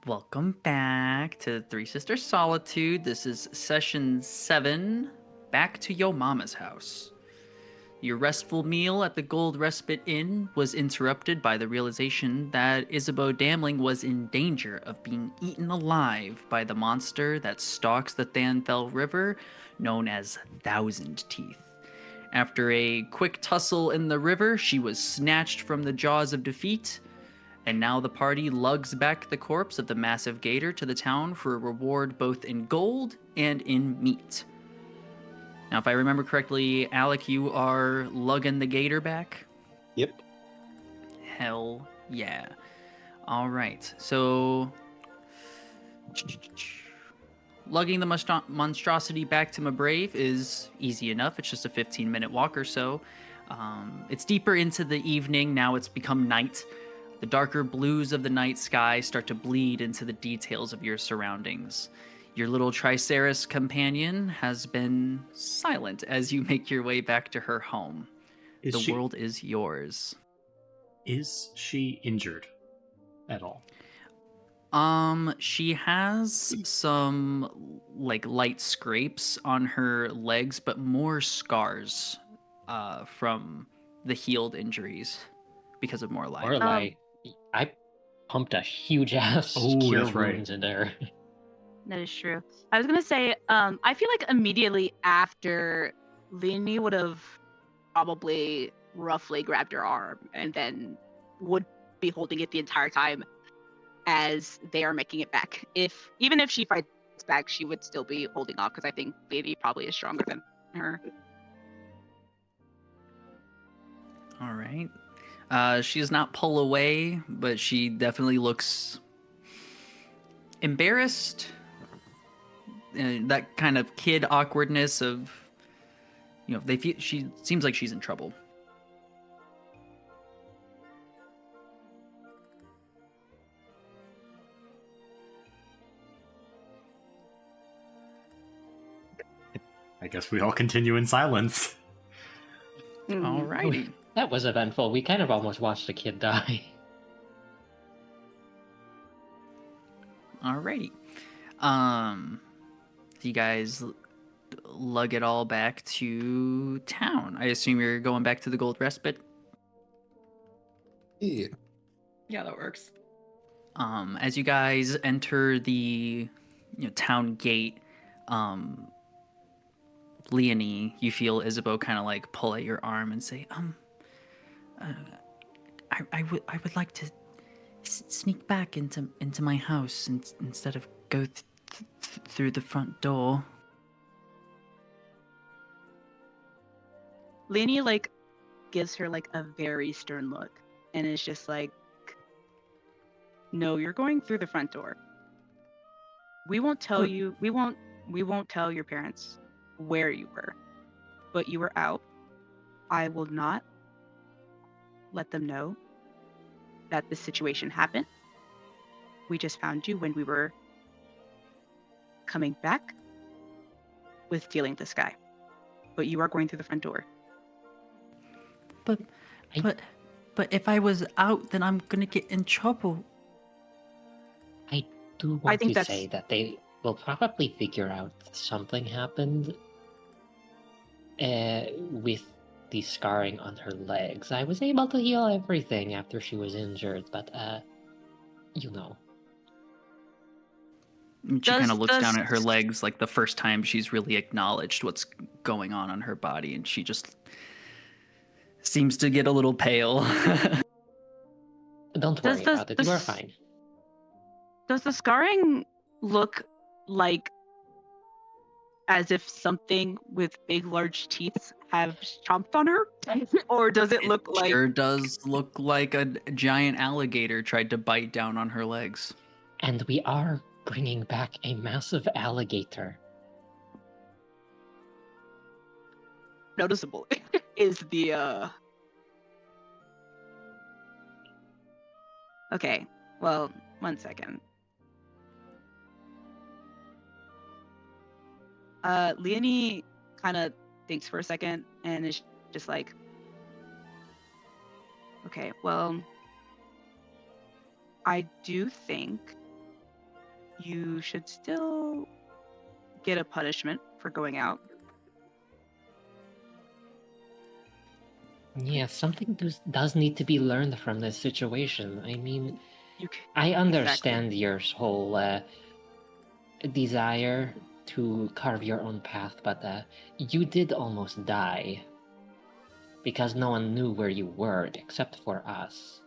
Welcome back to Three Sisters Solitude. This is session 7, Back to Yo Mama's House. Your restful meal at the Gold Respite Inn was interrupted by the realization that Isabeau Damling was in danger of being eaten alive by the monster that stalks the Thanfell River, known as Thousand Teeth. After a quick tussle in the river, she was snatched from the jaws of defeat, and now the party lugs back the corpse of the massive gator to the town for a reward both in gold and in meat. Now, if I remember correctly, Alec, you are lugging the gator back? Yep. Hell yeah. All right, so lugging the monstrosity back to Mabrave is easy enough. It's just a 15-minute walk or so. It's deeper into the evening. Now it's become night. The darker blues of the night sky start to bleed into the details of your surroundings. Your little Triceras companion has been silent as you make your way back to her home. The world is yours. Is she injured at all? She has some like light scrapes on her legs, but more scars from the healed injuries because of more life. Or like, I pumped a huge ass Oh, cure that's right. wounds in there. That is true. I was gonna say, I feel like immediately after, Leonie would have probably roughly grabbed her arm and then would be holding it the entire time as they are making it back. Even if she fights back, she would still be holding off because I think Leonie probably is stronger than her. All right. She does not pull away, but she definitely looks embarrassed. That kind of kid awkwardness of, she seems like she's in trouble. I guess we all continue in silence. All righty. That was eventful. We kind of almost watched a kid die. Alrighty. You guys lug it all back to town. I assume you're going back to the Gold Respite. Yeah. Yeah, that works. As you guys enter the town gate, Leonie, you feel Isabeau kind of like pull at your arm and say, I would like to sneak back into my house instead of go through the front door. Leonie gives her a very stern look and is just like, no, you're going through the front door. We won't tell you. We won't tell your parents where you were, but you were out. I will not let them know that this situation happened. We just found you when we were coming back with stealing this guy, but you are going through the front door. But if I was out, then I'm gonna get in trouble. I do want to say that they will probably figure out something happened with the scarring on her legs. I was able to heal everything after she was injured, but you know. She kind of looks down at her legs like the first time she's really acknowledged what's going on her body, and she just seems to get a little pale. Don't worry about it. You are fine. Does the scarring look like as if something with big, large teeth have chomped on her? Or does it look like... It sure does look like a giant alligator tried to bite down on her legs. And we are bringing back a massive alligator. Noticeable is the... Okay, well, 1 second. Leonie kind of thinks for a second and is just like, okay, well, I do think you should still get a punishment for going out. Yeah, something does need to be learned from this situation. I mean, You c- I understand your whole desire to carve your own path, but you did almost die because no one knew where you were except for us.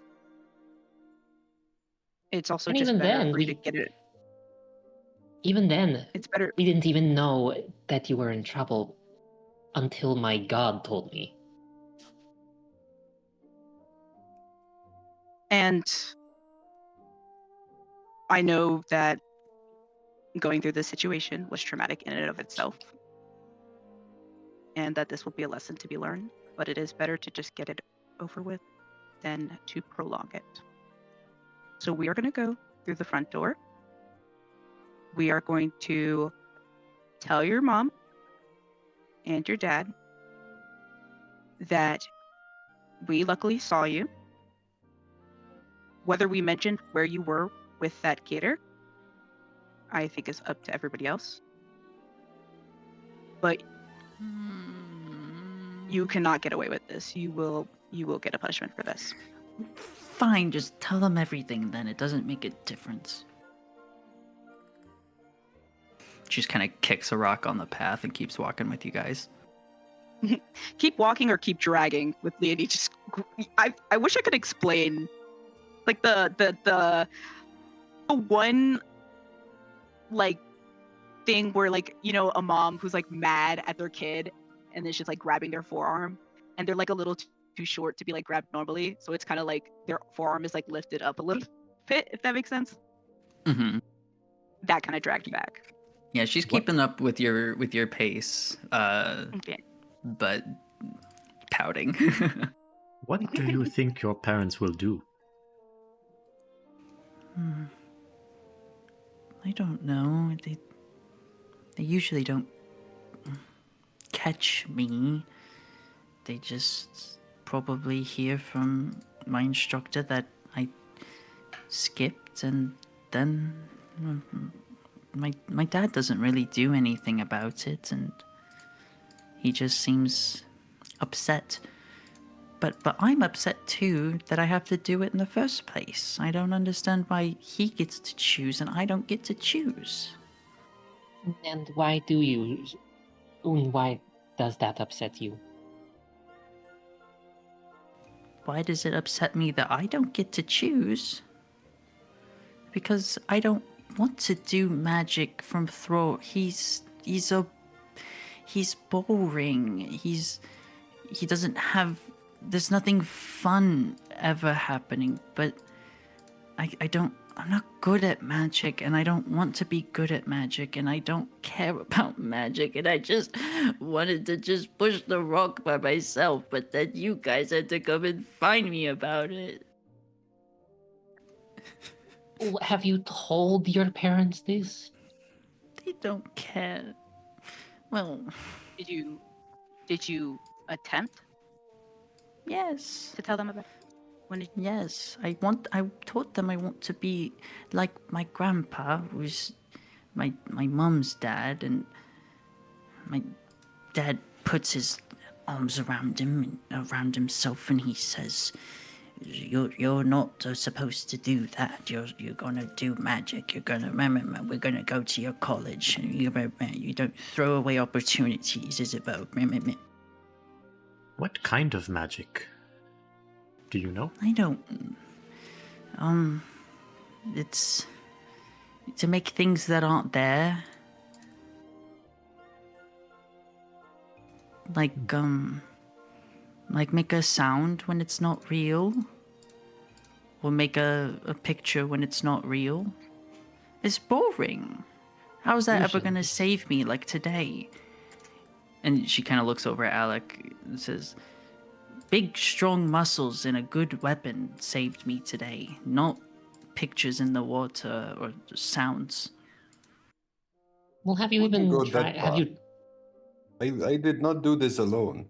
It's also And just even better then, for you to get it. even then, It's better. we didn't even know that you were in trouble until my god told me. And I know that going through this situation was traumatic in and of itself, and that this will be a lesson to be learned, but it is better to just get it over with than to prolong it. So we are going to go through the front door. We are going to tell your mom and your dad that we luckily saw you. Whether we mentioned where you were with that gator, I think is up to everybody else. But you cannot get away with this. You will get a punishment for this. Fine, just tell them everything then. It doesn't make a difference. She just kind of kicks a rock on the path and keeps walking with you guys. Keep walking or keep dragging with Leonie. Just I wish I could explain like the one like thing where like, you know, a mom who's like mad at their kid and then she's like grabbing their forearm and they're like a little too short to be like grabbed normally, so it's kind of like their forearm is like lifted up a little bit, if that makes sense. Mm-hmm. That kind of dragged back. Yeah, she's keeping up with your pace, Okay. but pouting. What do you think your parents will do? I don't know. They usually don't catch me. They just probably hear from my instructor that I skipped, and then my dad doesn't really do anything about it, and he just seems upset. But I'm upset too that I have to do it in the first place. I don't understand why he gets to choose and I don't get to choose. And why does that upset you? Why does it upset me that I don't get to choose? Because I don't want to do magic from throat. He's boring. He doesn't have. There's nothing fun ever happening. But I'm not good at magic, and I don't want to be good at magic, and I don't care about magic, and I just wanted to just push the rock by myself, but then you guys had to come and find me about it. Have you told your parents this? They don't care. Well, Did you attempt yes. to tell them about Yes, I told them I want to be like my grandpa, who's my mum's dad, and my dad puts his arms around him and around himself, and he says, "You're not supposed to do that. You're gonna do magic. You're gonna remember. We're gonna go to your college. You don't throw away opportunities, Isabeau." What kind of magic? Do you know? I don't. It's to make things that aren't there. Like make a sound when it's not real. Or make a picture when it's not real. It's boring. How is that ever gonna save me like today? And she kind of looks over at Alec and says, "Big, strong muscles and a good weapon saved me today, not pictures in the water or sounds." Well, have you Wouldn't even go tried? that Have far. you? I did not do this alone.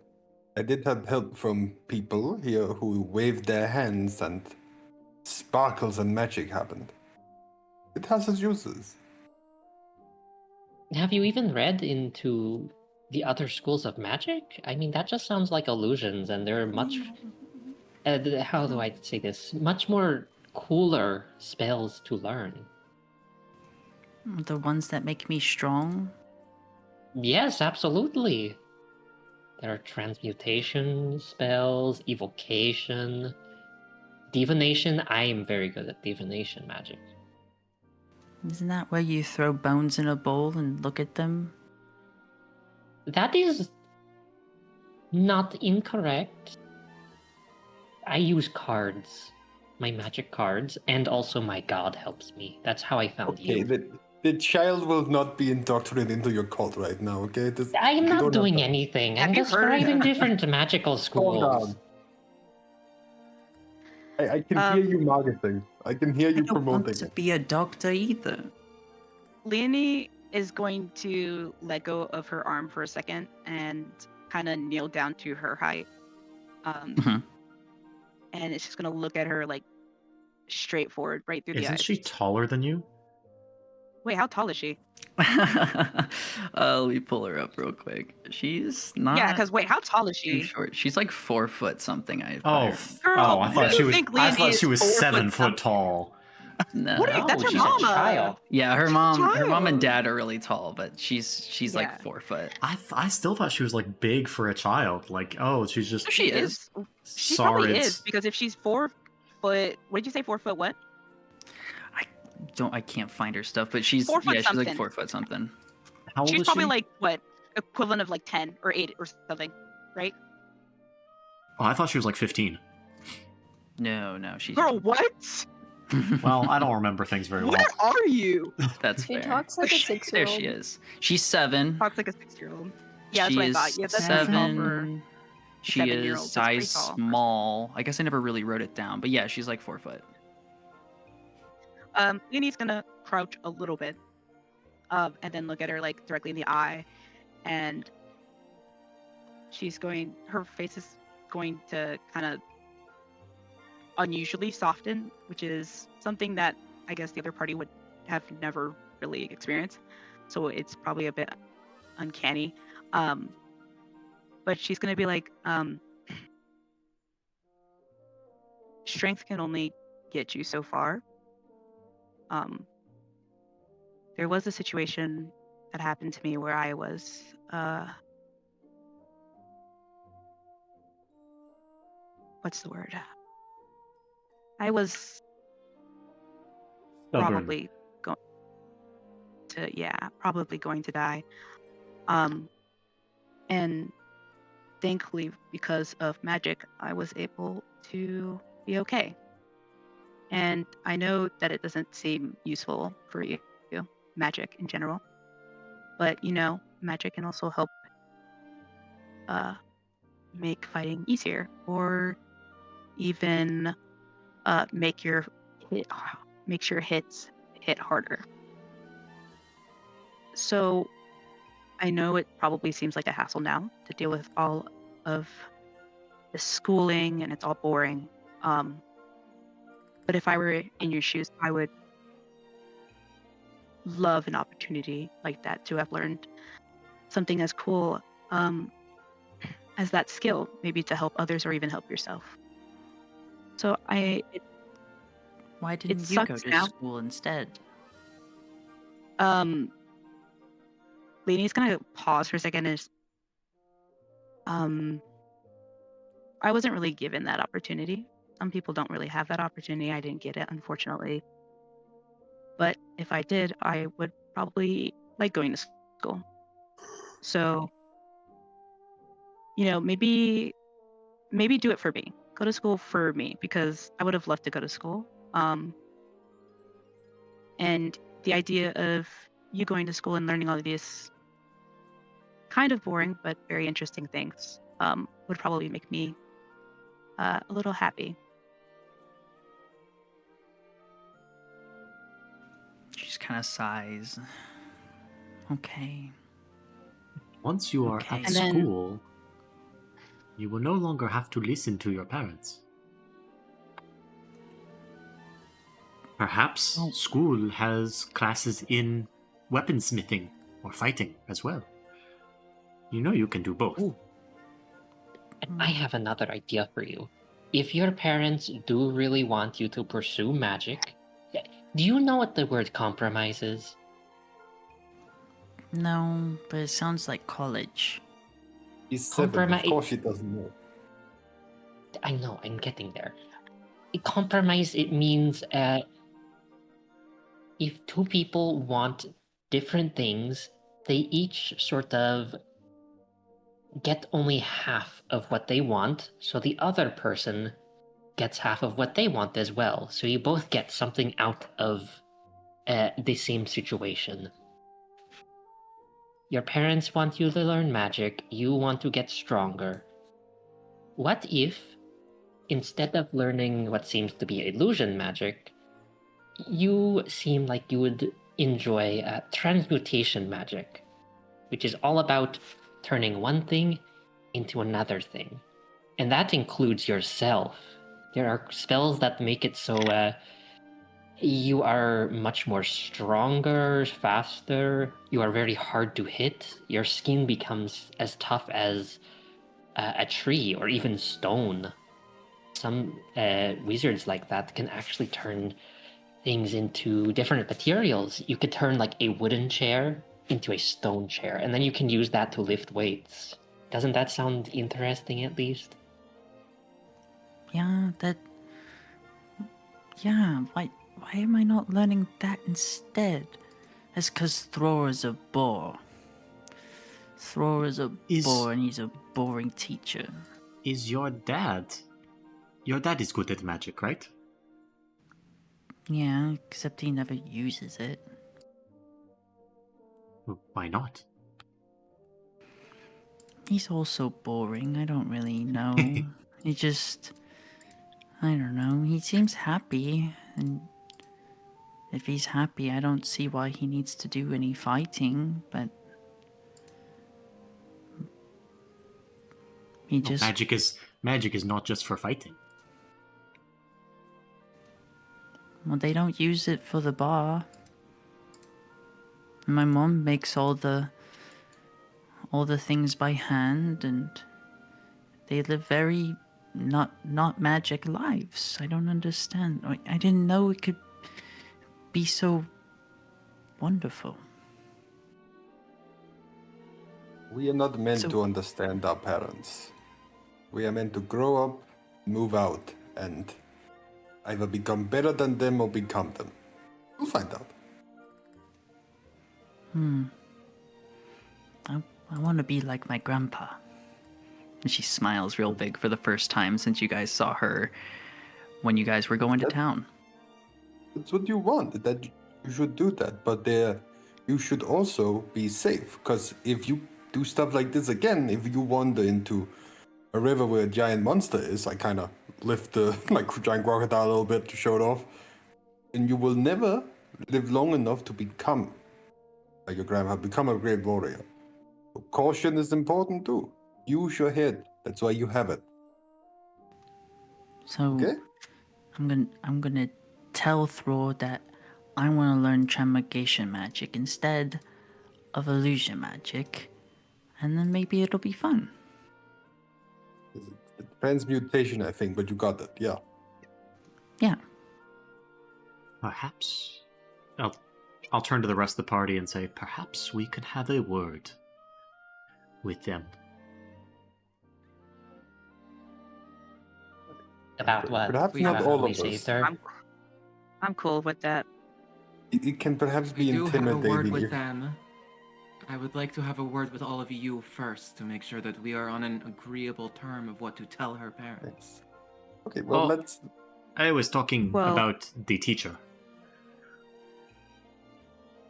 I did have help from people here who waved their hands and sparkles and magic happened. It has its uses. Have you even read into the other schools of magic? I mean, that just sounds like illusions, and they're much. How do I say this? Much more cooler spells to learn. The ones that make me strong? Yes, absolutely. There are transmutation spells, evocation, divination. I am very good at divination magic. Isn't that where you throw bones in a bowl and look at them? That is not incorrect. I use cards, my magic cards, and also my god helps me. That's how I found Okay, you. the child will not be indoctrinated into your cult right now, okay? I am you don't not have doing to- anything. Have I'm you heard- describing different magical Calm schools. down. I can hear you marketing. I can hear I you don't want promoting to it. be a doctor either. Leonie is going to let go of her arm for a second and kind of kneel down to her height. Mhm. And it's just going to look at her like straightforward, right through the Isn't eyes. she taller than you? Wait, how tall is she? Let me pull her up real quick. She's not Yeah, because wait, how tall is too she? short. She's like 4 foot something. Oh, Girl, I thought you she was. think I Leonie thought she is was 4 foot 7 foot something? tall. No. What are you- that's her she's mama. a child. Yeah, her She's a mom and child. dad are really tall, but she's Yeah. like 4 foot. I still thought she was like big for a child. Like, oh, she's just. So she is. She Sorry, probably it's- is because if she's 4 foot, what did you say? 4 foot what? I can't find her stuff, but she's 4 foot she's like something. 4 foot something. How old She's is probably she? like what equivalent of like 10 or 8 or something, right? Oh, I thought she was like 15. No, she's Girl, what? Well, I don't remember things very Where well. are you? That's She fair. talks like a There 6-year-old. There she is. She's 7. Talks like a 6-year-old. Yeah, that's she what I is thought. Yeah, that's pretty tall for. 7. She 7-year-old. is That's pretty size tall. small. I guess I never really wrote it down, but yeah, she's like 4 foot. Leonie's gonna crouch a little bit, and then look at her like directly in the eye, and her face is going to kind of unusually soften, which is something that I guess the other party would have never really experienced. So it's probably a bit uncanny. But she's gonna be like, strength can only get you so far. There was a situation that happened to me where I was what's the word? I was Stubborn. probably going to die. And thankfully, because of magic, I was able to be okay. And I know that it doesn't seem useful for you, magic in general, but magic can also help make fighting easier, or even make your hits hit harder. So I know it probably seems like a hassle now to deal with all of the schooling, and it's all boring. But if I were in your shoes, I would love an opportunity like that to have learned something as cool as that skill, maybe to help others or even help yourself. So Why didn't you go sucks to now. school instead? Lainey's gonna pause for a second. I wasn't really given that opportunity. Some people don't really have that opportunity. I didn't get it, unfortunately. But if I did, I would probably like going to school. So, maybe do it for me. Go to school for me, because I would have loved to go to school. And the idea of you going to school and learning all of these kind of boring but very interesting things would probably make me a little happy. She just kind of sighs. Okay. Once you are Okay. at And then- school, you will no longer have to listen to your parents. Perhaps Oh. school has classes in weaponsmithing or fighting as well. You know you can do both. Ooh. I have another idea for you. If your parents do really want you to pursue magic, do you know what the word compromise is? No, but it sounds like college. He's 7. Of Compromise- course he doesn't know. I know, I'm getting there. Compromise, it means if two people want different things, they each sort of get only half of what they want, so the other person gets half of what they want as well. So you both get something out of the same situation. Your parents want you to learn magic, you want to get stronger. What if, instead of learning what seems to be illusion magic, you seem like you would enjoy transmutation magic, which is all about turning one thing into another thing. And that includes yourself. There are spells that make it so you are much more stronger, faster, you are very hard to hit, your skin becomes as tough as a tree or even stone. Some wizards like that can actually turn things into different materials. You could turn like a wooden chair into a stone chair, and then you can use that to lift weights. Doesn't that sound interesting at least? Yeah, why am I not learning that instead? That's because Thror is a bore. Thror is a bore and he's a boring teacher. Is your dad... Your dad is good at magic, right? Yeah, except he never uses it. Why not? He's also boring, I don't really know. He just... I don't know, he seems happy, and if he's happy, I don't see why he needs to do any fighting, but... He just... Magic is not just for fighting. Well, they don't use it for the bar. And my mom makes all the things by hand, and they live very not magic lives. I don't understand. I didn't know it could be so wonderful. We are not meant So- to understand our parents. We are meant to grow up, move out, and either become better than them or become them. We'll find out. I want to be like my grandpa. And she smiles real big for the first time since you guys saw her when you guys were going to town. That's what you want. That you should do that, but you should also be safe. Because if you do stuff like this again, if you wander into a river where a giant monster is, I kind of lift the giant crocodile a little bit to show it off, and you will never live long enough to become like your grandpa, become a great warrior. So caution is important too. Use your head. That's why you have it. So Okay? I'm gonna tell Thror that I want to learn transmigration magic instead of illusion magic, and then maybe it'll be fun. It's transmutation, I think, but you got it. Yeah. Yeah. Perhaps... I'll turn to the rest of the party and say, perhaps we could have a word with them. About what? Perhaps We not have- all we of saved us. her? I'm cool with that. It can perhaps We be do have a word intimidating with if them. I would like to have a word with all of you first to make sure that we are on an agreeable term of what to tell her parents. Okay, well, Well, let's I was talking Well- about the teacher.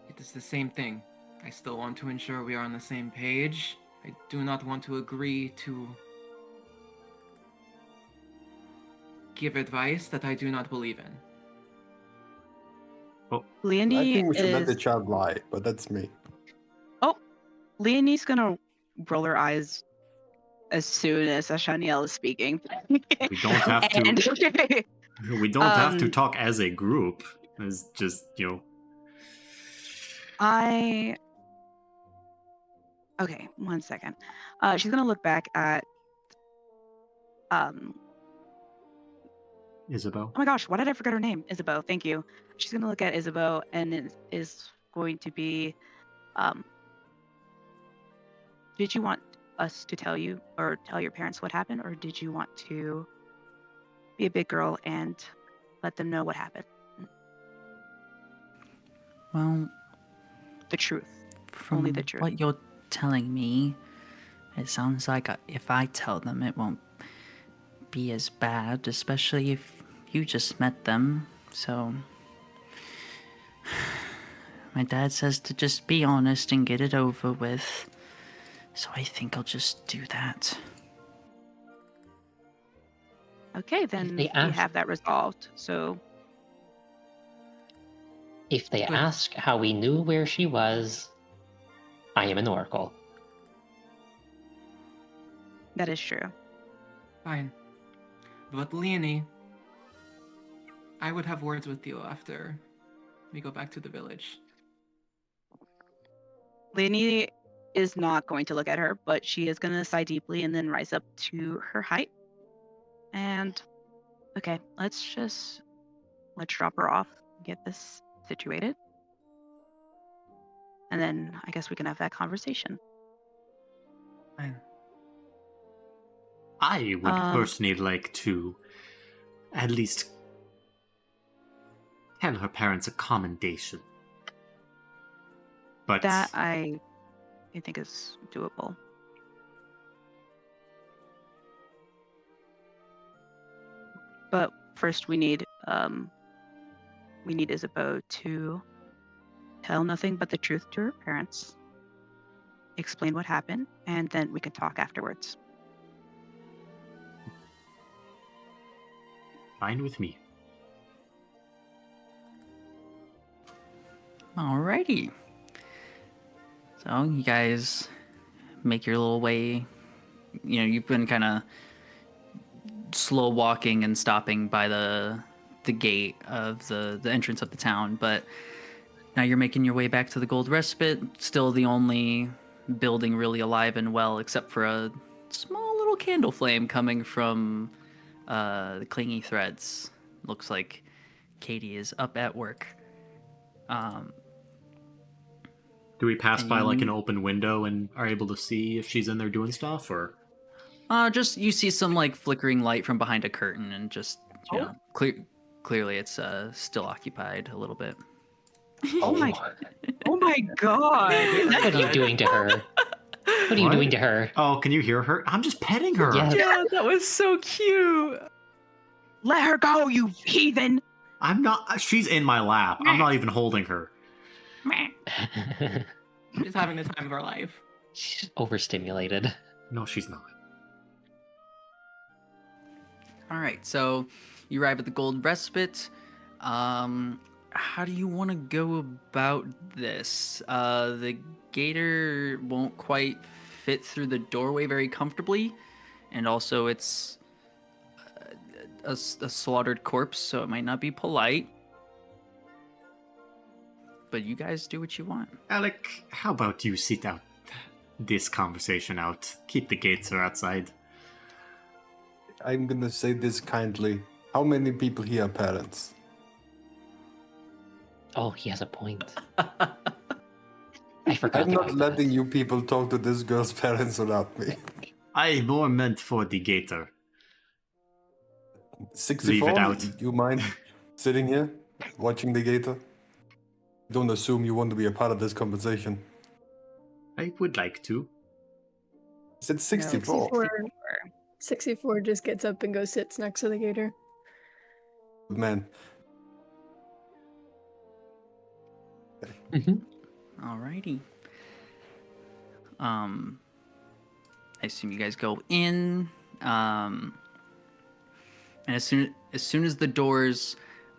It is the same thing. I still want to ensure we are on the same page. I do not want to agree to give advice that I do not believe in. Leonie I think we should let is the child lie, but that's me. Leonie's gonna roll her eyes as soon as Ashaniel is speaking. We don't have to. And- We don't have to Um, talk as a group. It's just, I Okay, 1 second. She's gonna look back at um Isabeau. oh my gosh, why did I forget her name? Isabeau, thank you. She's gonna look at Isabeau and is going to be did you want us to tell you or tell your parents what happened, or did you want to be a big girl and let them know what happened? Well, The truth. from Only the truth. what you're telling me, it sounds like if I tell them, it won't be as bad, especially if you just met them. So, my dad says to just be honest and get it over with. So I think I'll just do that. Okay, then they we ask- have that resolved. So If they Good. ask how we knew where she was, I am an oracle. that is true. Fine. But Leonie, I would have words with you after we go back to the village. Lainey is not going to look at her, but she is going to sigh deeply and then rise up to her height. And okay, let's drop her off, get this situated. And then I guess we can have that conversation. Fine. I would Um, personally like to at least tell her parents a commendation. But That I think is doable. But first we need Isabeau to tell nothing but the truth to her parents, explain what happened, and then we can talk afterwards. fine with me. Alrighty. So you guys make your little way. You know, you've been kind of slow walking and stopping by the gate of the entrance of the town, but now you're making your way back to the Gold Respite. Still the only building really alive and well, except for a small little candle flame coming from the clingy threads. Looks like Katie is up at work. Do we pass And by like you- an open window and are able to see if she's in there doing stuff, or? Just you see some like flickering light from behind a curtain, and just you know, clearly it's still occupied a little bit. Oh my god! What are you doing to her? What are you What? doing to her? Oh, can you hear her? I'm just petting her. Yeah. Yeah, that was so cute. Let her go, you heathen! I'm not. She's in my lap. I'm not even holding her. Just having the time of our life. She's overstimulated. No, she's not. All right, so you arrive at the Gold Respite. How do you want to go about this? The gator won't quite fit through the doorway very comfortably, and also it's a slaughtered corpse, so it might not be polite. But you guys do what you want. Alec, how about you sit out this conversation out? Keep the gates outside. I'm gonna say this kindly. How many people here are parents? Oh, he has a point. I forgot I'm not about letting that. you people talk to this girl's parents without me. I more meant for the gator. 64? Leave it out. You mind sitting here watching the gator? Don't assume you want to be a part of this conversation. I would like to. Is it 64? 64 just gets up and goes sits next to the gator. Man, Mhm. Alrighty. I assume you guys go in. And as soon as the doors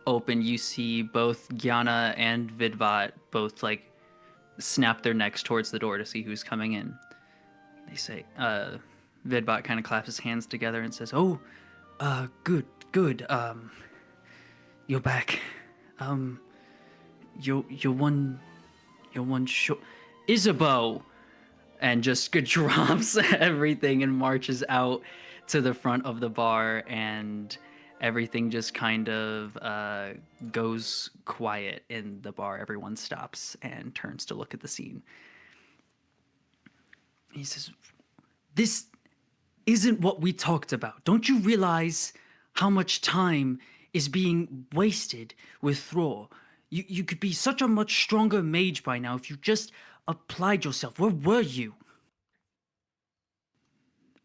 open, you see both Gianna and Vidvat both like snap their necks towards the door to see who's coming in. They say, Vidvat kind of claps his hands together and says, "Oh, good. You're back. You're one short. Isabeau, and just drops everything and marches out to the front of the bar, and everything just kind of goes quiet in the bar. Everyone stops and turns to look at the scene. He says, "This isn't what we talked about. Don't you realize how much time is being wasted with Thror? You could be such a much stronger mage by now if you just applied yourself. Where were you?"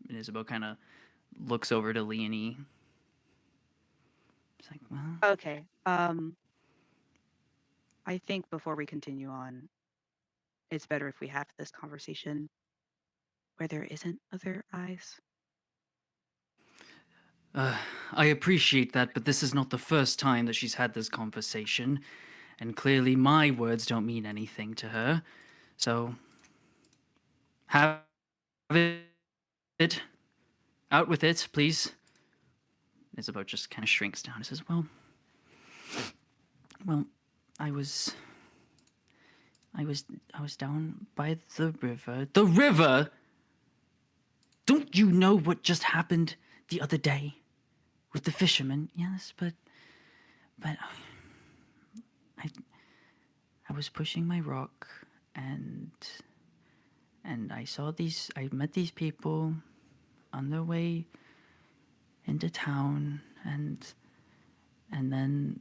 And Isabeau kind of looks over to Leonie. It's like, well, Okay. I think before we continue on, it's better if we have this conversation where there isn't other eyes. I appreciate that, but this is not the first time that she's had this conversation, and clearly my words don't mean anything to her. So, have it. Out with it, please. Isabeau just kind of shrinks down and says, well, I was down by the river. The river? Don't you know what just happened the other day with the fisherman? Yes, but I was pushing my rock, and I met these people on their way into town, and then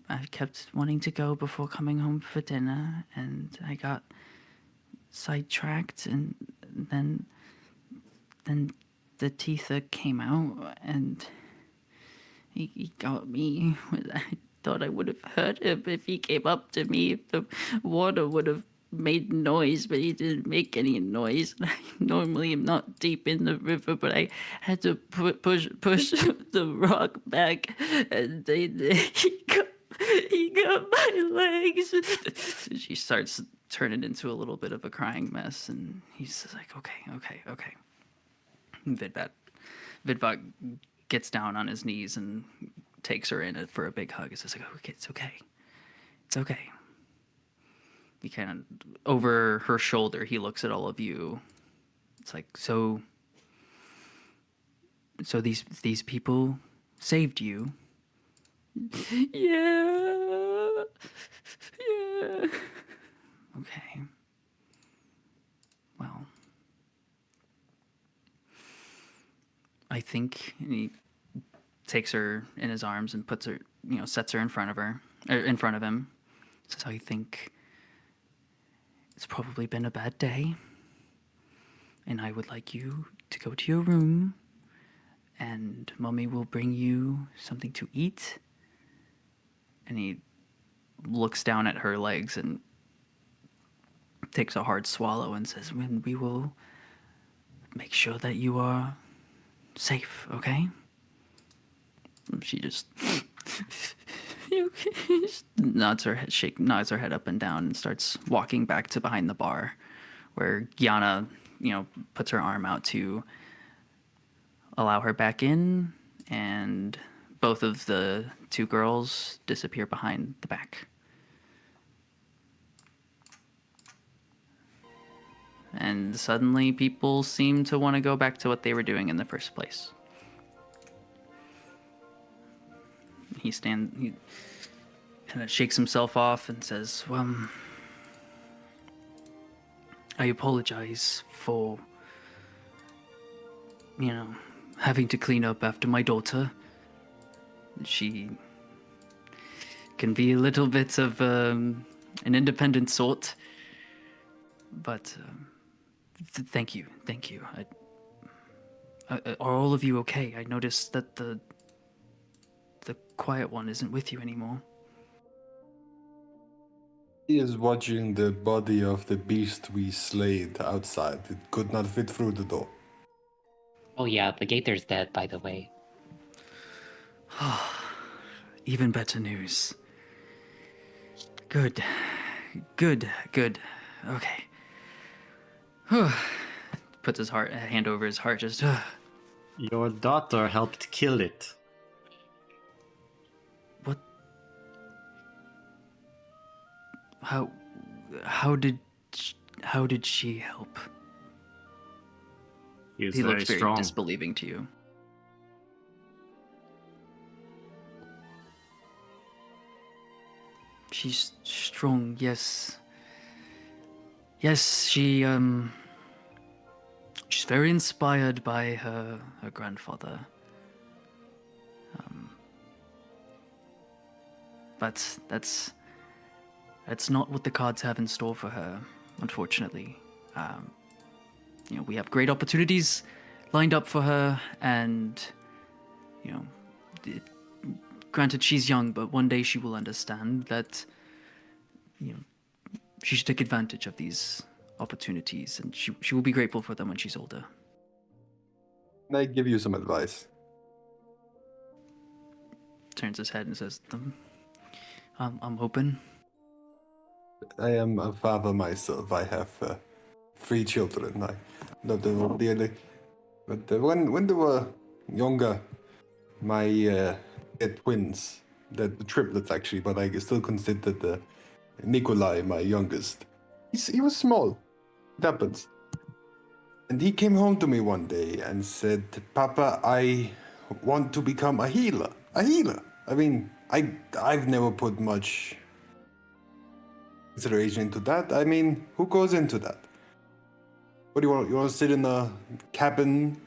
I kept wanting to go before coming home for dinner, and I got sidetracked, and then the teether came out, and he got me. I thought I would have hurt him if he came up to me, if the water would have made noise, but he didn't make any noise. I normally am not deep in the river, but I had to push the rock back, and he got my legs. She starts turning into a little bit of a crying mess, and he's like, okay. Vidvat gets down on his knees and takes her in for a big hug. He says, like, okay, it's okay. He kind of, over her shoulder, he looks at all of you. It's like, so these people saved you? Yeah. Okay. Well, I think, and he takes her in his arms and puts her, sets her in front of him. Says, I think it's probably been a bad day, and I would like you to go to your room, and Mommy will bring you something to eat. And he looks down at her legs and takes a hard swallow and says, "When we will make sure that you are safe, okay?" She just nods her head up and down, and starts walking back to behind the bar, where Yana, puts her arm out to allow her back in, and both of the two girls disappear behind the back. And suddenly people seem to want to go back to what they were doing in the first place. He kind of shakes himself off and says, well, I apologize for, having to clean up after my daughter. She can be a little bit of an independent sort, but thank you. Are all of you okay? I noticed that the quiet one isn't with you anymore. He is watching the body of the beast we slayed outside. It could not fit through the door. Oh yeah, the gator's dead, by the way. Even better news. Good. Okay. Puts his hand over his heart, just... Your daughter helped kill it. What? How How did she help? He was He very looks very strong. disbelieving to you. She's strong, yes. Yes, she's very inspired by her grandfather. But that's not what the cards have in store for her, unfortunately. We have great opportunities lined up for her, and it, granted she's young, but one day she will understand that she should take advantage of these opportunities, and she will be grateful for them when she's older. Can I give you some advice? Turns his head and says, I'm hoping. I am a father myself. I have 3 children. I love them all dearly. But when they were younger, my they're twins, the triplets actually, but I still consider Nikolai my youngest. He was small. It happens. And he came home to me one day and said, "Papa, I want to become a healer. A healer." I mean, I've never put much consideration into that. I mean, who goes into that? What do you want? You want to sit in a cabin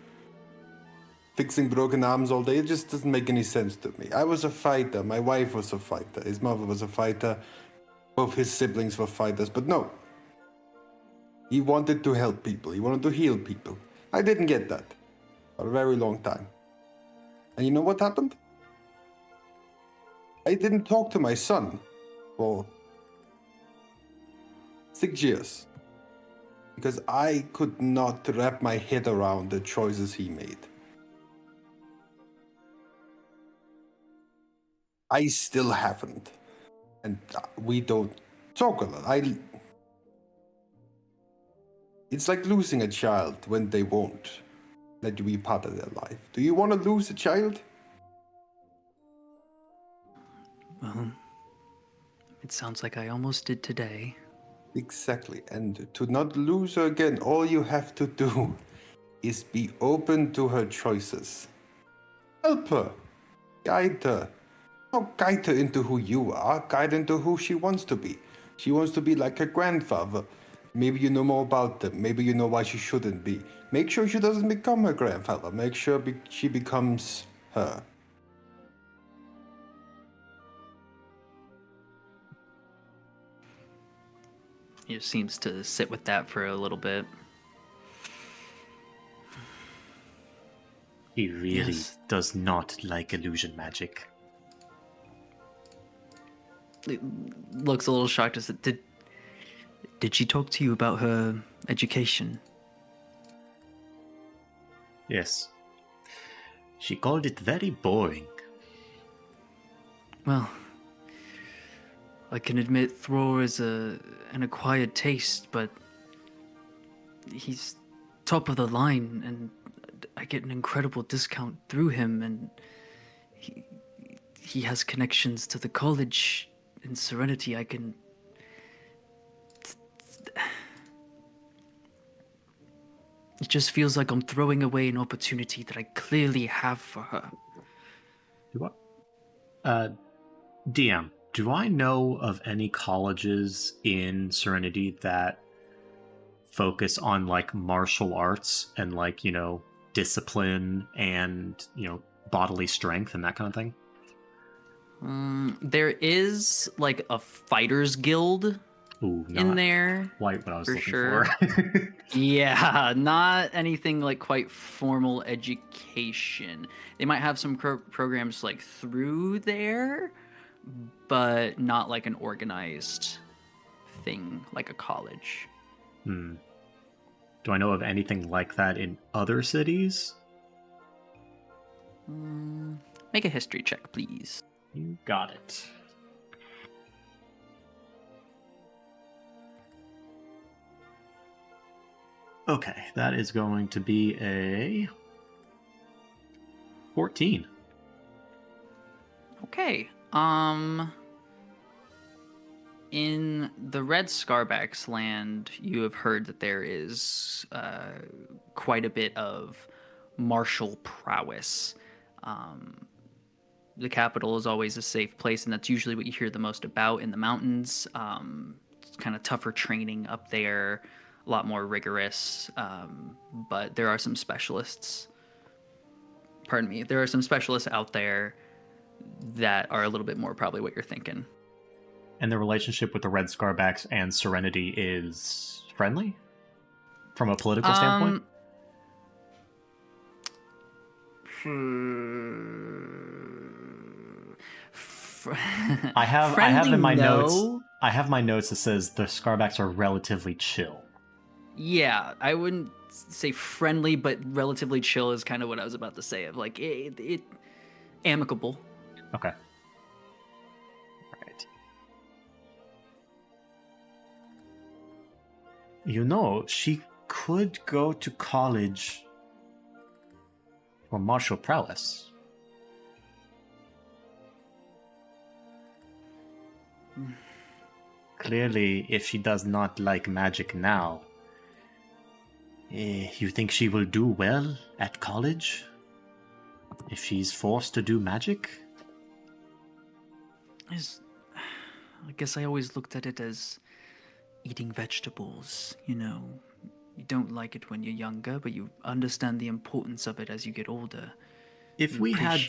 fixing broken arms all day? It just doesn't make any sense to me. I was a fighter. My wife was a fighter. His mother was a fighter. Both his siblings were fighters. But no. He wanted to help people. He wanted to heal people. I didn't get that for a very long time. And you know what happened? I didn't talk to my son for 6 years. Because I could not wrap my head around the choices he made. I still haven't. And we don't talk a lot. It's like losing a child when they won't let you be part of their life. Do you want to lose a child? Well, it sounds like I almost did today. Exactly. And to not lose her again, all you have to do is be open to her choices. Help her. Guide her. Don't guide her into who you are. Guide her into who she wants to be. She wants to be like her grandfather. Maybe you know more about them. Maybe you know why she shouldn't be. Make sure she doesn't become her grandfather. Make sure she becomes her. He just seems to sit with that for a little bit. He really Yes. does not like illusion magic. It looks a little shocked. As did she talk to you about her education? Yes. She called it very boring. Well, I can admit Thror is an acquired taste, but he's top of the line, and I get an incredible discount through him, and he has connections to the college in Serenity. It just feels like I'm throwing away an opportunity that I clearly have for her. DM, do I know of any colleges in Serenity that focus on like martial arts and like, discipline and, bodily strength and that kind of thing? There is like a fighters guild Ooh, in there. Quite what I was for looking sure. for. Yeah, not anything like quite formal education. They might have some programs like through there, but not like an organized thing like a college. Do I know of anything like that in other cities? Make a history check, please. You got it. Okay, that is going to be a 14. Okay. In the Red Scarback's land, you have heard that there is quite a bit of martial prowess. The capital is always a safe place, and that's usually what you hear the most about in the mountains. It's kind of tougher training up there, a lot more rigorous, but there are some specialists. Pardon me, there are some specialists out there that are a little bit more probably what you're thinking. And the relationship with the Red Scarbacks and Serenity is friendly? From a political standpoint? I have in my notes. I have my notes that says the Scarbacks are relatively chill. Yeah, I wouldn't say friendly, but relatively chill is kind of what I was about to say. Of like it amicable. Okay. Right. You know, she could go to college for martial prowess. Clearly, if she does not like magic now, you think she will do well at college? If she's forced to do magic? I guess I always looked at it as eating vegetables, you know. You don't like it when you're younger, but you understand the importance of it as you get older. If we had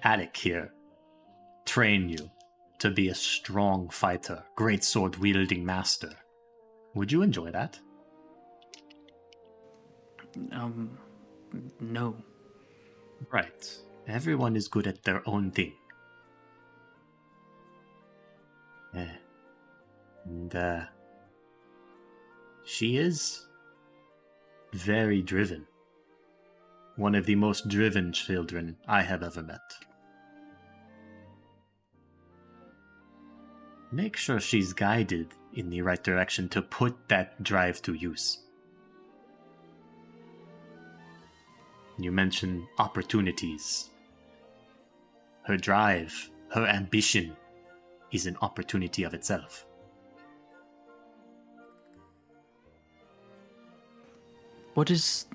Attic here, train you to be a strong fighter, great sword wielding master, would you enjoy that? No. Right. Everyone is good at their own thing. And she is very driven. One of the most driven children I have ever met. Make sure she's guided in the right direction to put that drive to use. You mentioned opportunities. Her drive, her ambition is an opportunity of itself. What is...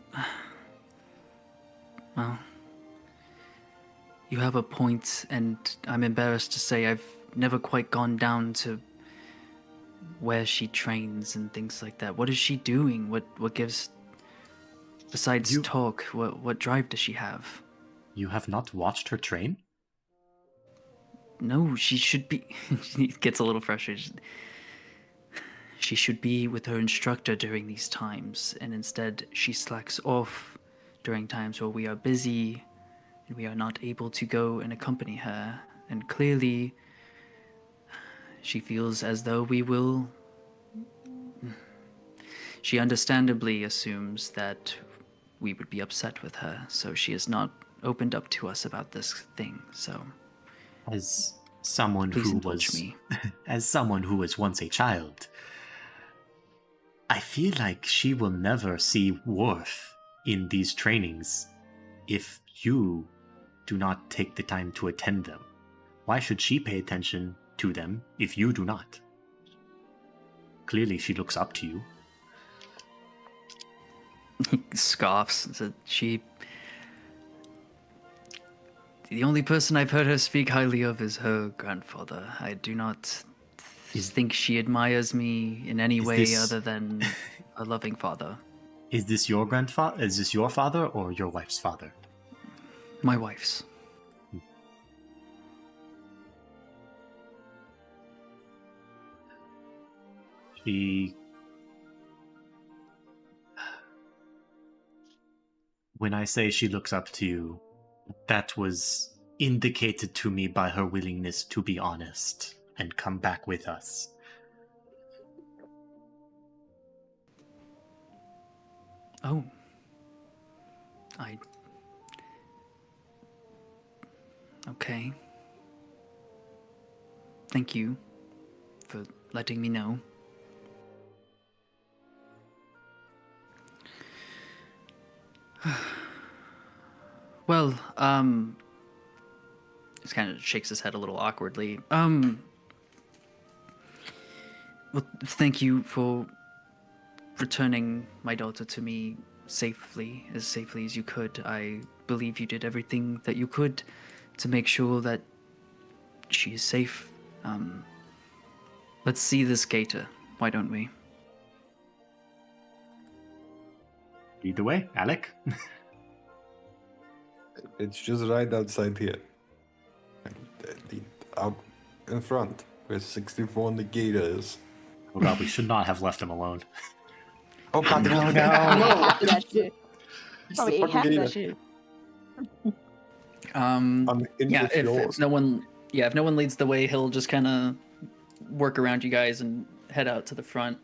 Well... You have a point, and I'm embarrassed to say I've never quite gone down to where she trains and things like that. What is she doing? What gives... Besides talk, what drive does she have? You have not watched her train? No, she should be... She gets a little frustrated. She should be with her instructor during these times, and instead she slacks off during times where we are busy and we are not able to go and accompany her. And clearly, she feels as though we will... She understandably assumes that we would be upset with her, so she has not opened up to us about this thing, so... As someone Please who indulge was me. As someone who was once a child, I feel like she will never see worth in these trainings if you do not take the time to attend them. Why should she pay attention to them if you do not? Clearly she looks up to you. He scoffs and says, the only person I've heard her speak highly of is her grandfather. I do not think she admires me in any way other than a loving father. Is this your grandfather? Is this your father or your wife's father? My wife's. When I say she looks up to you, that was indicated to me by her willingness to be honest and come back with us. Oh. Okay. Thank you for letting me know. Well, he kind of shakes his head a little awkwardly. Well, thank you for returning my daughter to me safely as you could. I believe you did everything that you could to make sure that she is safe. Let's see this gator. Why don't we? Lead the way, Alec. It's just right outside here. Out in front, where 64 and the gator is. Oh god, we should not have left him alone. Oh god, No, the no. Half of that shit. It's the Probably ate fucking half of gator. that shit. Yeah, if yours. no one leads the way, he'll just kind of work around you guys and head out to the front.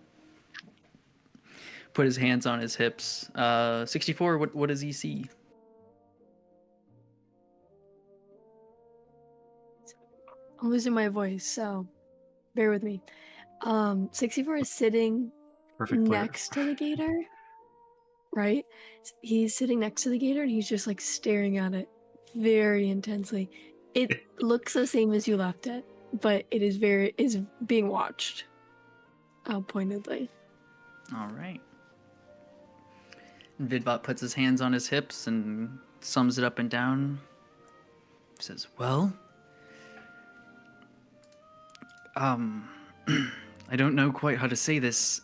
Put his hands on his hips. 64, what does he see? I'm losing my voice, so bear with me. 64 is sitting Perfect player. next to the gator, right? He's sitting next to the gator and he's just like staring at it very intensely. It looks the same as you left it, but it is being watched pointedly. All right. Vidvat puts his hands on his hips and sums it up and down. Says, well, I don't know quite how to say this.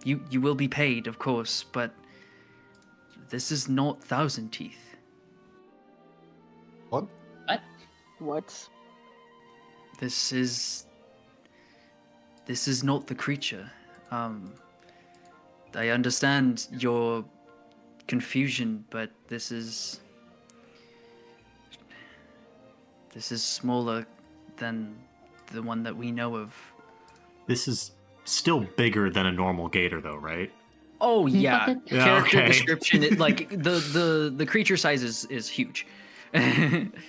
You will be paid, of course, but this is not Thousand Teeth. What? What? This is not the creature. I understand your confusion, but this is smaller than the one that we know of. This is still bigger than a normal gator, though, right? Oh yeah, Yeah, character okay. description. The creature size is huge.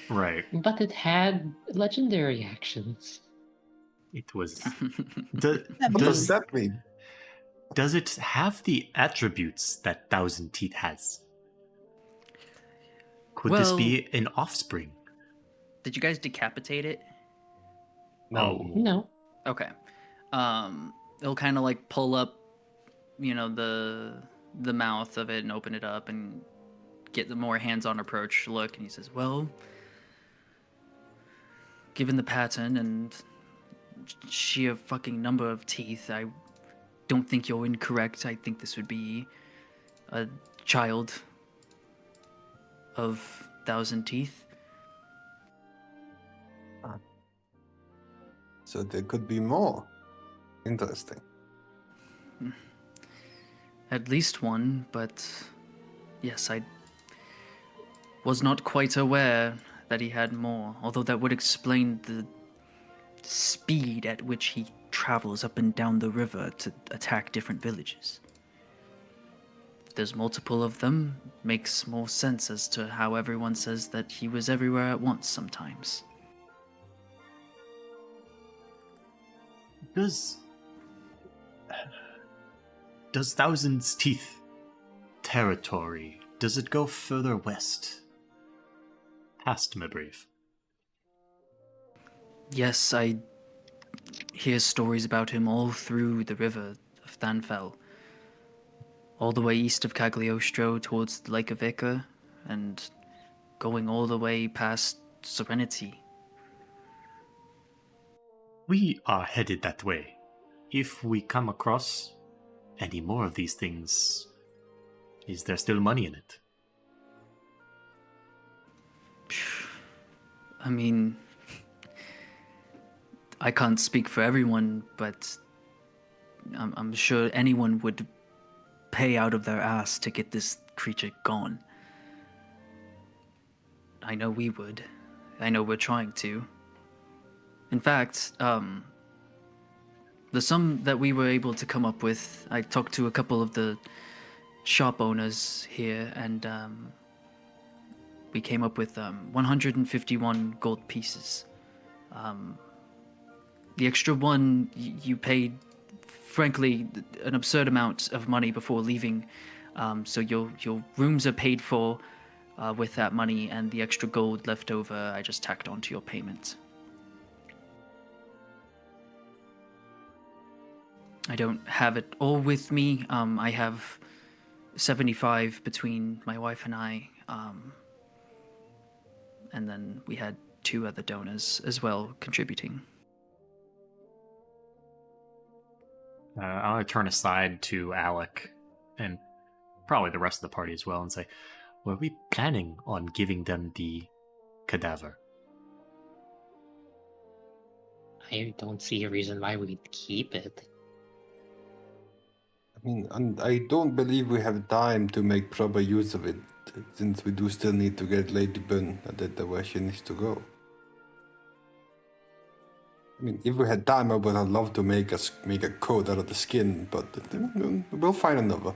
Right. But it had legendary actions. It was. What does that mean? Does it have the attributes that Thousand Teeth has? Could this Well- be an offspring? Did you guys decapitate it? No. No. Okay. It'll kind of like pull up, the mouth of it and open it up and get the more hands-on approach look. And he says, well, given the pattern and sheer fucking number of teeth, I don't think you're incorrect. I think this would be a child of Thousand Teeth. So there could be more. Interesting. At least one, but yes, I was not quite aware that he had more, although that would explain the speed at which he travels up and down the river to attack different villages. If there's multiple of them, makes more sense as to how everyone says that he was everywhere at once sometimes. Does Thousand's Teeth territory, does it go further west? Past Mibrave? Yes, I hear stories about him all through the river of Thanfell, all the way east of Cagliostro towards the Lake of Ica, and going all the way past Serenity. We are headed that way. If we come across any more of these things, is there still money in it? I mean, I can't speak for everyone, but I'm sure anyone would pay out of their ass to get this creature gone. I know we would. I know we're trying to. In fact, the sum that we were able to come up with, I talked to a couple of the shop owners here, and we came up with 151 gold pieces. The extra one you paid, frankly, an absurd amount of money before leaving. So your rooms are paid for with that money, and the extra gold left over I just tacked onto your payment. I don't have it all with me. I have 75 between my wife and I. And then we had 2 other donors as well contributing. I'll turn aside to Alec and probably the rest of the party as well and say, were we planning on giving them the cadaver? I don't see a reason why we'd keep it. I mean, and I don't believe we have time to make proper use of it, since we do still need to get Lady Bun where she needs to go. I mean, if we had time, I would have loved to make a coat out of the skin, but we'll find another.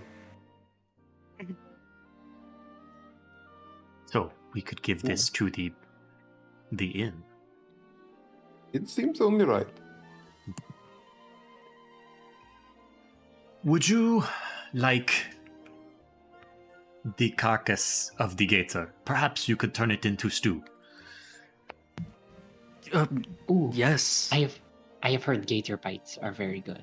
So we could give this to the inn. It seems only right. Would you like the carcass of the gator? Perhaps you could turn it into stew. Ooh, Yes, I have heard gator bites are very good.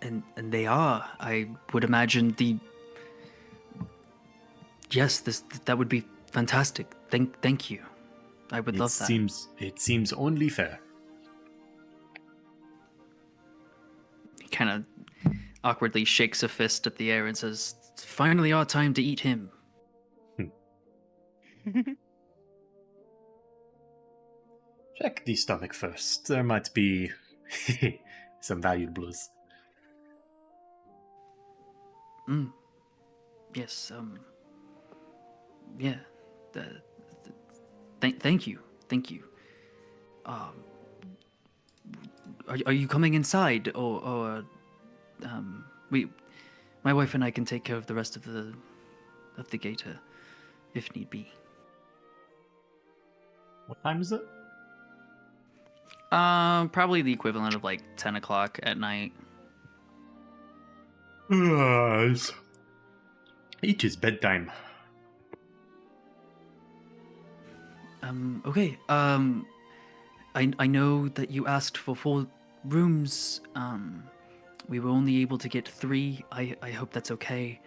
and they are. I would imagine Yes, that would be fantastic. Thank you. I would love that. It seems only fair. He kind of awkwardly shakes a fist at the air and says, "It's finally our time to eat him." Check the stomach first. There might be some valuables. Yes. Yeah. Thank you. Thank you. Are you coming inside, or my wife and I can take care of the rest of the gator, if need be. What time is it? Probably the equivalent of like 10 o'clock at night. Yes. It is bedtime. Okay. I know that you asked for 4 rooms. We were only able to get 3. I hope that's okay.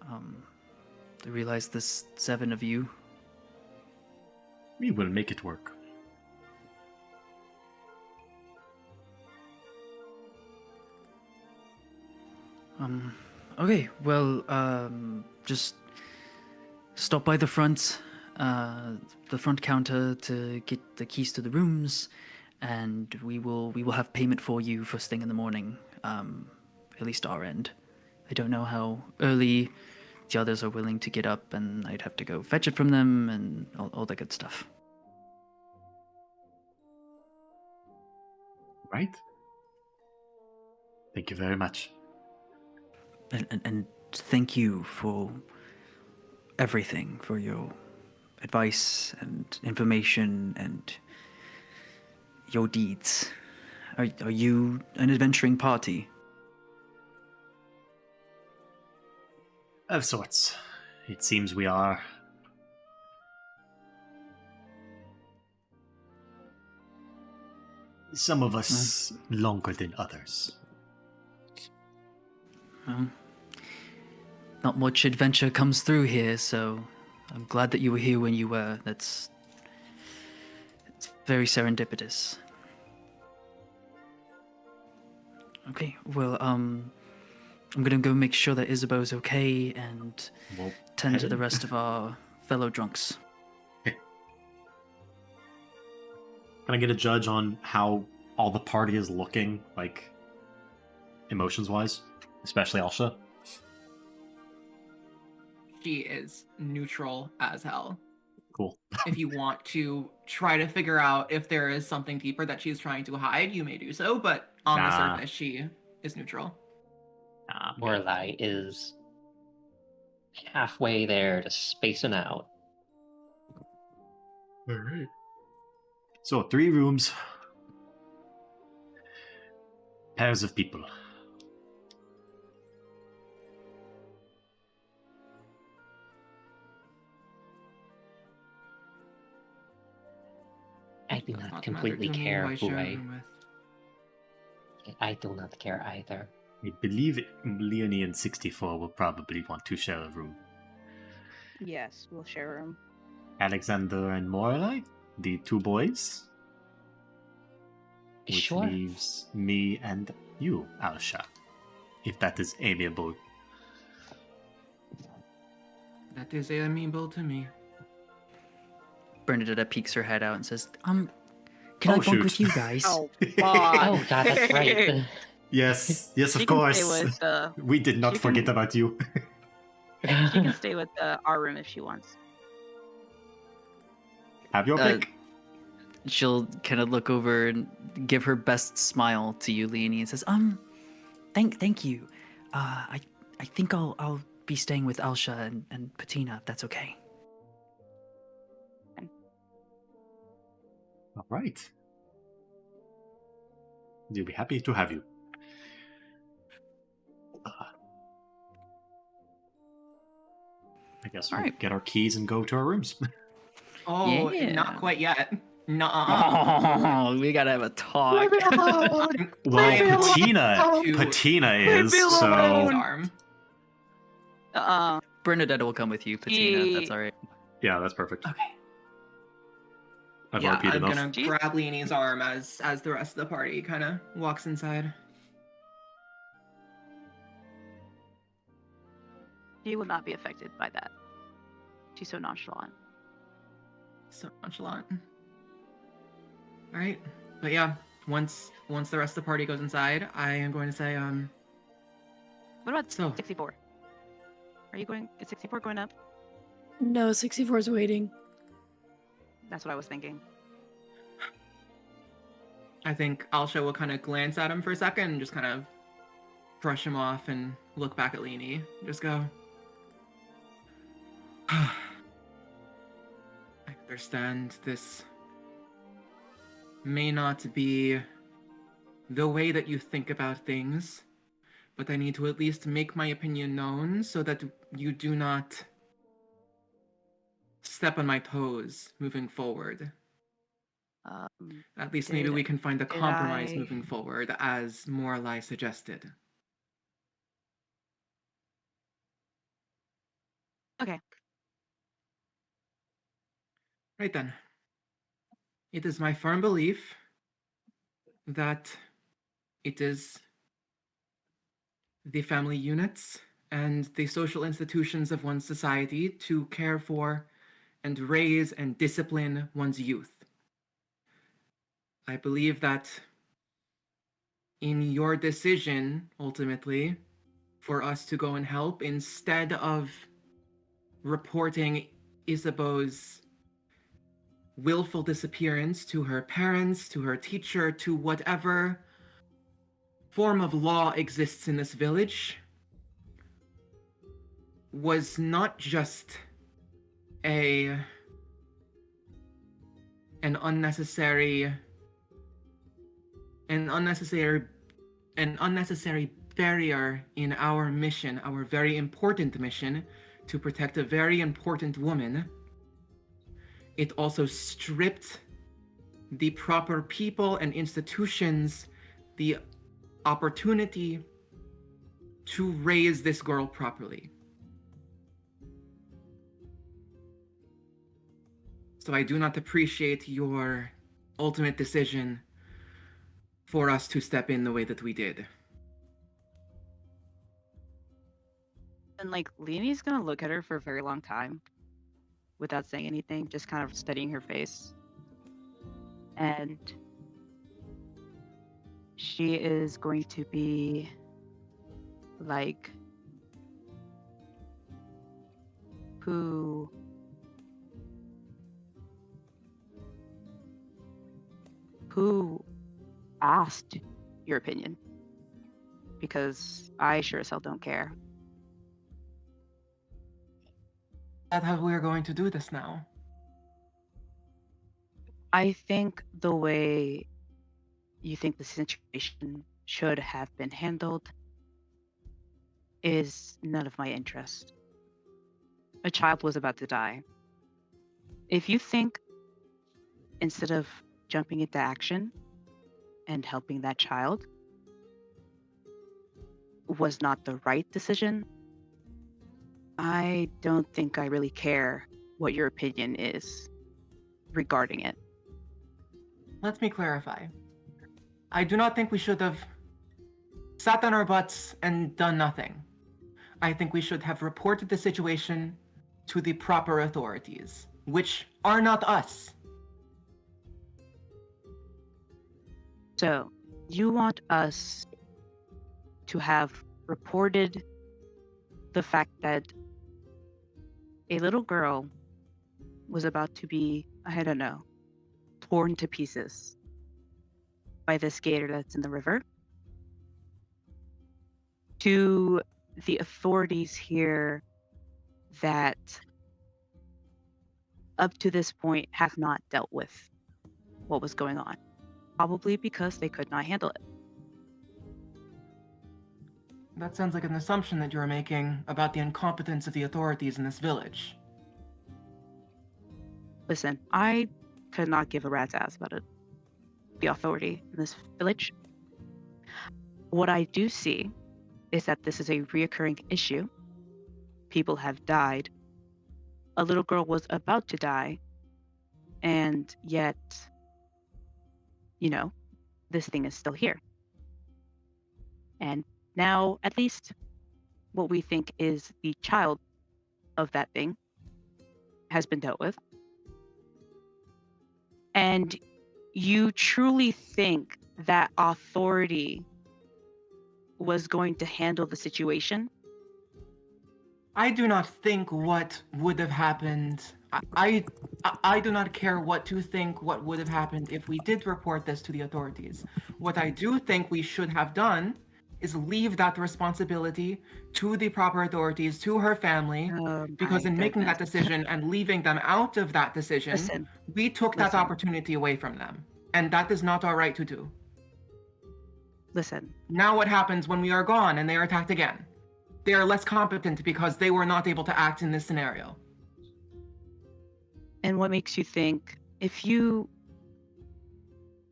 I realize there's 7 of you. We will make it work. Okay, well, just stop by the front counter to get the keys to the rooms, and we will have payment for you first thing in the morning. At least our end. I don't know how early the others are willing to get up, and I'd have to go fetch it from them and all the good stuff. Right? Thank you very much. And thank you for everything, for your advice and information and your deeds. Are you an adventuring party? Of sorts. It seems we are. Some of us longer than others. Well, not much adventure comes through here, so I'm glad that you were here when you were. It's very serendipitous. Okay, well, I'm gonna go make sure that Isabeau's okay and Well, tend to the rest of our fellow drunks. Can I get a judge on how all the party is looking, like, emotions-wise? Especially Alsha? She is neutral as hell. Cool. If you want to try to figure out if there is something deeper that she's trying to hide, you may do so, but on the Nah. surface, she is neutral. Morlai is halfway there to spacing out. Alright. So, 3 rooms. Pairs of people. I do Does not not completely matter to me care who I who share a I... room with. I do not care either. I believe Leonie and 64 will probably want to share a room. Yes, we'll share a room. Alexander and Morley, the two boys, which Sure. leaves me and you, Alsha, if that is amiable. That is amiable to me. Bernadetta peeks her head out and says, can Oh, I bunk shoot. with you guys? Oh, Oh god, that's right. Yes, She of can course. stay with, We did not she forget can- about you. she can stay with our room if she wants. Have your Uh, pick. She'll kind of look over and give her best smile to you, Leonie, and says, thank you. I think I'll be staying with Alsha and Patina, if that's okay. All right. We'll be happy to have you. I guess we'll Alright. get our keys and go to our rooms. Oh, Yeah. not quite yet. Nuh-uh. Oh, we gotta have a talk. Well, I am Patina to- is, me so... alone. Arm. Bernadetta will come with you, Patina, if that's alright. Yeah, that's perfect. Okay. I've Yeah, RP'd I'm enough. gonna Jeez. grab Leanie's arm as the rest of the party kind of walks inside. She will not be affected by that. She's so nonchalant. So nonchalant. All right, but yeah, once the rest of the party goes inside, I am going to say, What about So- 64? Are you going? Is 64 going up? No, 64 is waiting. That's what I was thinking. I think Alsha will kind of glance at him for a second and just kind of brush him off and look back at Leanie. Just go. I understand this may not be the way that you think about things, but I need to at least make my opinion known so that you do not step on my toes moving forward. At least maybe Did- we can find a did compromise I- moving forward, as Morlai suggested. Okay. Right then. It is my firm belief that it is the family units and the social institutions of one's society to care for and raise and discipline one's youth. I believe that in your decision, ultimately, for us to go and help, instead of reporting Isabeau's willful disappearance to her parents, to her teacher, to whatever form of law exists in this village, was not just an unnecessary barrier in our mission, our very important mission to protect a very important woman. It also stripped the proper people and institutions the opportunity to raise this girl properly. So I do not appreciate your ultimate decision for us to step in the way that we did. And like Leanie's gonna look at her for a very long time without saying anything, just kind of studying her face. And she is going to be like, who asked your opinion? Because I sure as hell don't care. That's how we're going to do this now. I think the way you think the situation should have been handled is none of my interest. A child was about to die. If you think instead of jumping into action and helping that child, was not the right decision, I don't think I really care what your opinion is regarding it. Let me clarify. I do not think we should have sat on our butts and done nothing. I think we should have reported the situation to the proper authorities, which are not us. So, you want us to have reported the fact that a little girl was about to be, I don't know, torn to pieces by this gator that's in the river, to the authorities here that up to this point have not dealt with what was going on, probably because they could not handle it. That sounds like an assumption that you're making about the incompetence of the authorities in this village. Listen, I could not give a rat's ass about it. The authority in this village. What I do see is that this is a reoccurring issue. People have died. A little girl was about to die. And yet, this thing is still here. And now, at least, what we think is the child of that thing has been dealt with. And you truly think that authority was going to handle the situation? I do not think what would have happened. I do not care what to think what would have happened if we did report this to the authorities. What I do think we should have done is leave that responsibility to the proper authorities, to her family, because in making that decision and leaving them out of that decision, we took that opportunity away from them. And that is not our right to do. Listen. Now what happens when we are gone and they are attacked again? They are less competent because they were not able to act in this scenario. And what makes you think, if you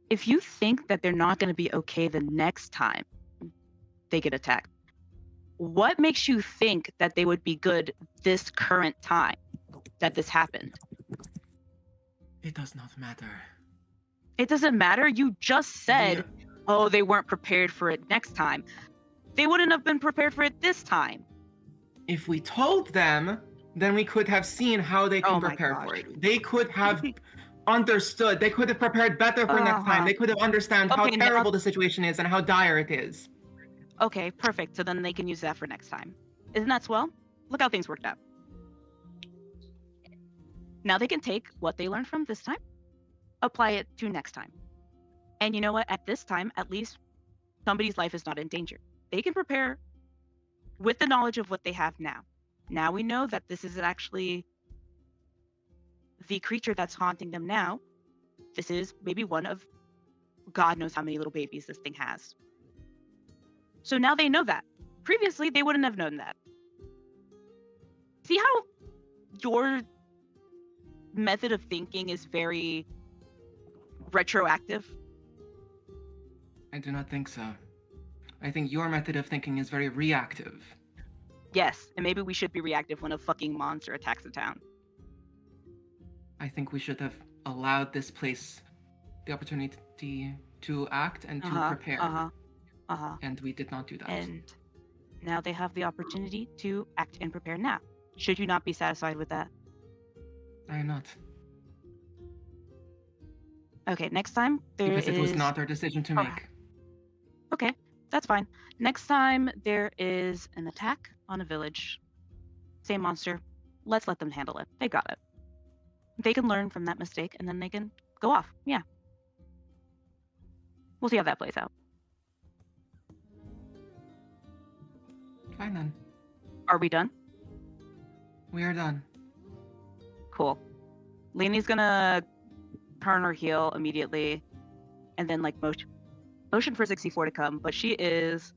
think that they're not going to be okay the next time they get attacked, what makes you think that they would be good this current time that this happened? It does not matter. It doesn't matter? You just said, oh, they weren't prepared for it next time. They wouldn't have been prepared for it this time. If we told them, then we could have seen how they can prepare for it. They could have understood. They could have prepared better for next time. They could have understood how terrible the situation is and how dire it is. Okay, perfect. So then they can use that for next time. Isn't that swell? Look how things worked out. Now they can take what they learned from this time, apply it to next time. And you know what? At this time, at least somebody's life is not in danger. They can prepare with the knowledge of what they have now. Now we know that this is actually the creature that's haunting them now. This is maybe one of God knows how many little babies this thing has. So now they know that. Previously, they wouldn't have known that. See how your method of thinking is very retroactive? I do not think so. I think your method of thinking is very reactive. Yes, and maybe we should be reactive when a fucking monster attacks a town. I think we should have allowed this place the opportunity to act and to prepare. And we did not do that. And now they have the opportunity to act and prepare now. Should you not be satisfied with that? I am not. Okay, next time because it was not our decision to make. Okay, that's fine. Next time there is an attack on a village, same monster, let's let them handle it. They got it. They can learn from that mistake and then they can go off. Yeah. We'll see how that plays out. Fine then. Are we done? We are done. Cool. Leanie's gonna turn her heel immediately and then like motion for 64 to come, but she is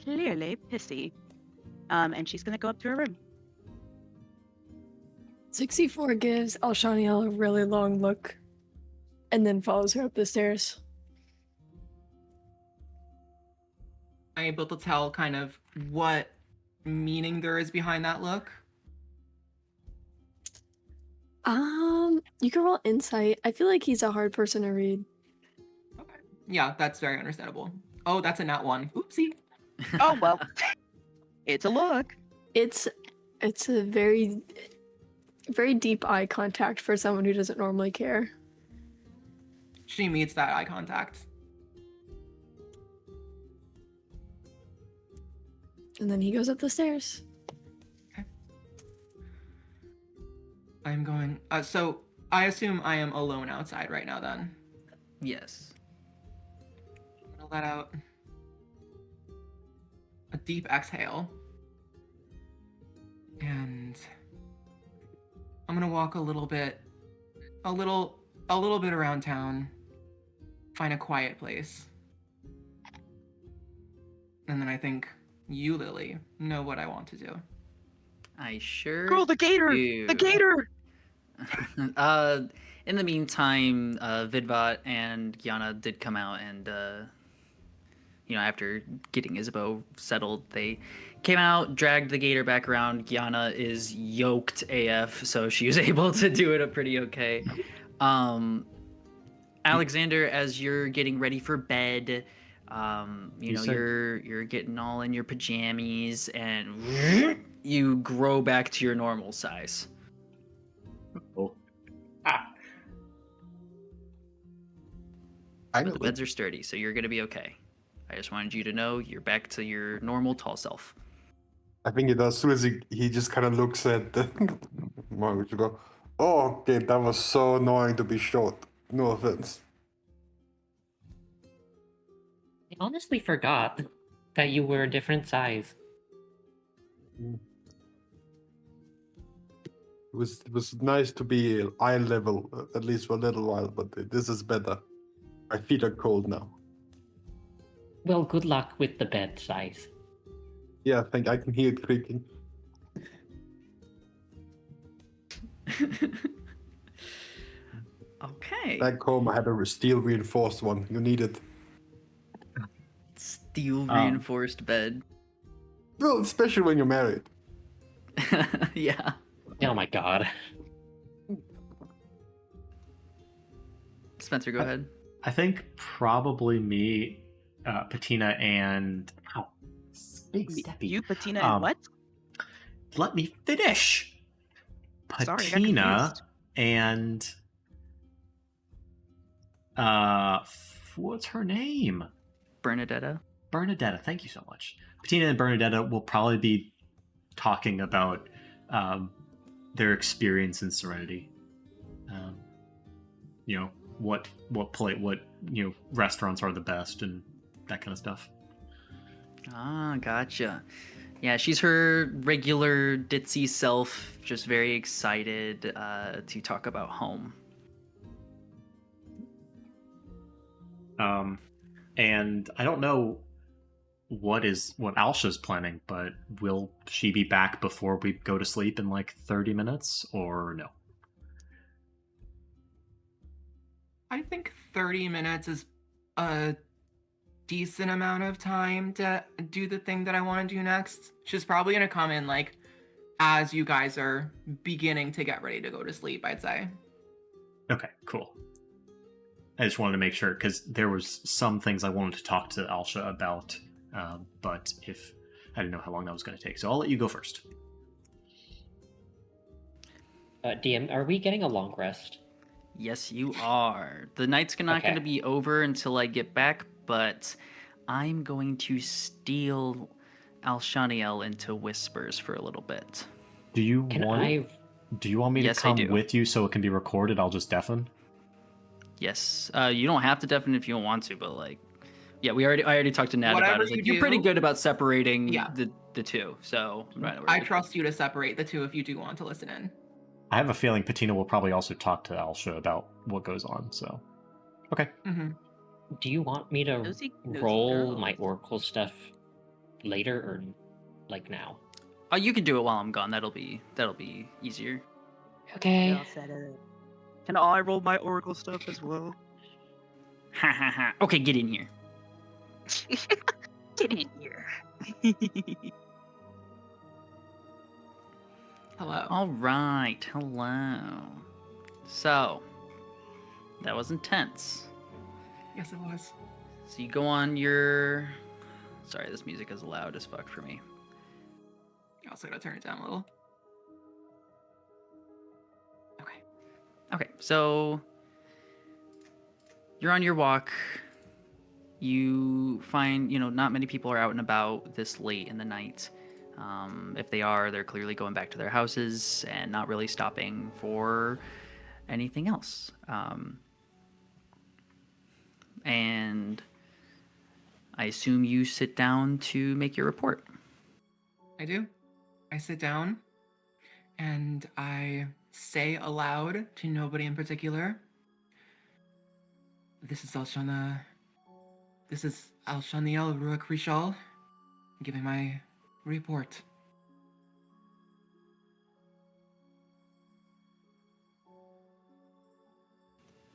clearly pissy. And she's gonna go up to her room. 64 gives Alshaniel a really long look and then follows her up the stairs. able to tell kind of what meaning there is behind that look? You can roll insight. I feel like he's a hard person to read. Okay. Yeah, that's very understandable. Oh, that's a nat 1. Oopsie. Oh well, it's a look. It's a very deep eye contact for someone who doesn't normally care. She meets that eye contact. And then he goes up the stairs. I'm going. So I assume I am alone outside right now. Then Yes. I'm gonna let out a deep exhale, and I'm gonna walk a little bit around town, find a quiet place, and then I think you, Lily, know what I want to do. I sure Girl, the gator! do. The gator! In the meantime, Vidvat and Gianna did come out, and after getting Isabeau settled, they came out, dragged the gator back around. Gianna is yoked AF, so she was able to do it pretty okay. Alexander, as you're getting ready for bed, you're getting all in your pajamas, and you grow back to your normal size. Oh. But the beds are sturdy, so you're gonna be okay. I just wanted you to know you're back to your normal tall self. I think as soon as he just kind of looks at the Margaret, you go, oh, okay, that was so annoying to be short. No offense. I honestly forgot that you were a different size. It was nice to be eye level, at least for a little while, but this is better. My feet are cold now. Well, good luck with the bed size. Yeah, I think I can hear it creaking. Okay. Back home, I had a steel reinforced one. You need it. Steel reinforced bed. Well, especially when you're married. Yeah. Oh my god. Spencer, go ahead. I think probably me, Patina, and big steppy. You, Patina, and what? Let me finish. Sorry, I got Patina confused. and what's her name? Bernadetta. Bernadetta. Thank you so much. Patina and Bernadetta will probably be talking about their experience in Serenity. What restaurants are the best and that kind of stuff. Ah, gotcha. Yeah, she's her regular ditzy self, just very excited to talk about home. And I don't know what Alsha's planning, but will she be back before we go to sleep in like 30 minutes or no? I think 30 minutes is a decent amount of time to do the thing that I want to do next. She's probably going to come in like as you guys are beginning to get ready to go to sleep, I'd say. Okay, cool. I just wanted to make sure because there was some things I wanted to talk to Alsha about, but if I didn't know how long that was going to take, so I'll let you go first. DM, are we getting a long rest? Yes, you are. The night's not Okay. going to be over until I get back, but I'm going to steal Alshaniel into whispers for a little bit. Do you Can want I? me Yes, to I come do. with you so it can be recorded? I'll just deafen. Yes, you don't have to deafen if you don't want to, but I already talked to Nat Whatever about it. It's you you're pretty do- good about separating Yeah. the two, so I'm not I worried. trust you to separate the two if you do want to listen in. I have a feeling Patina will probably also talk to Alsha about what goes on, so. Okay. Mm-hmm. Do you want me to Nosy roll girls. my oracle stuff later or like now? You can do it while I'm gone. That'll be easier. Okay. I'll set it. Can I roll my oracle stuff as well? Ha ha ha. Okay, get in here. Get in here. Hello. All right, hello. So, that was intense. Yes, it was. So you go on your... Sorry, this music is loud as fuck for me. I also gotta turn it down a little. Okay. Okay, so you're on your walk. You find, not many people are out and about this late in the night. If they are, they're clearly going back to their houses and not really stopping for anything else. And I assume you sit down to make your report. I do. I sit down and I say aloud to nobody in particular, This is Alshaniel Ruach Rishal giving my report.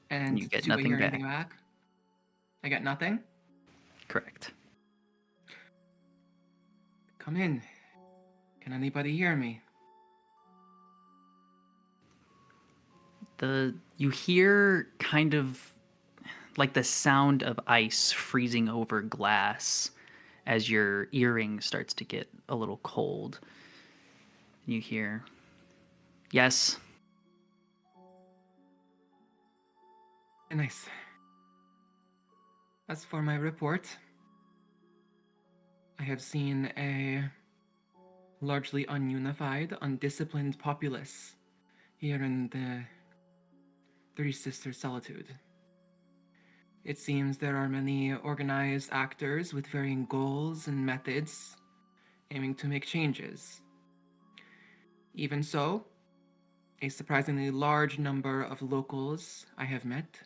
And You get do I nothing hear anything back. back? I get nothing? Correct. Come in. Can anybody hear me? You hear kind of like the sound of ice freezing over glass as your earring starts to get a little cold. You hear, yes. Nice. As for my report, I have seen a largely ununified, undisciplined populace here in the Three Sisters Solitude. It seems there are many organized actors with varying goals and methods aiming to make changes. Even so, a surprisingly large number of locals I have met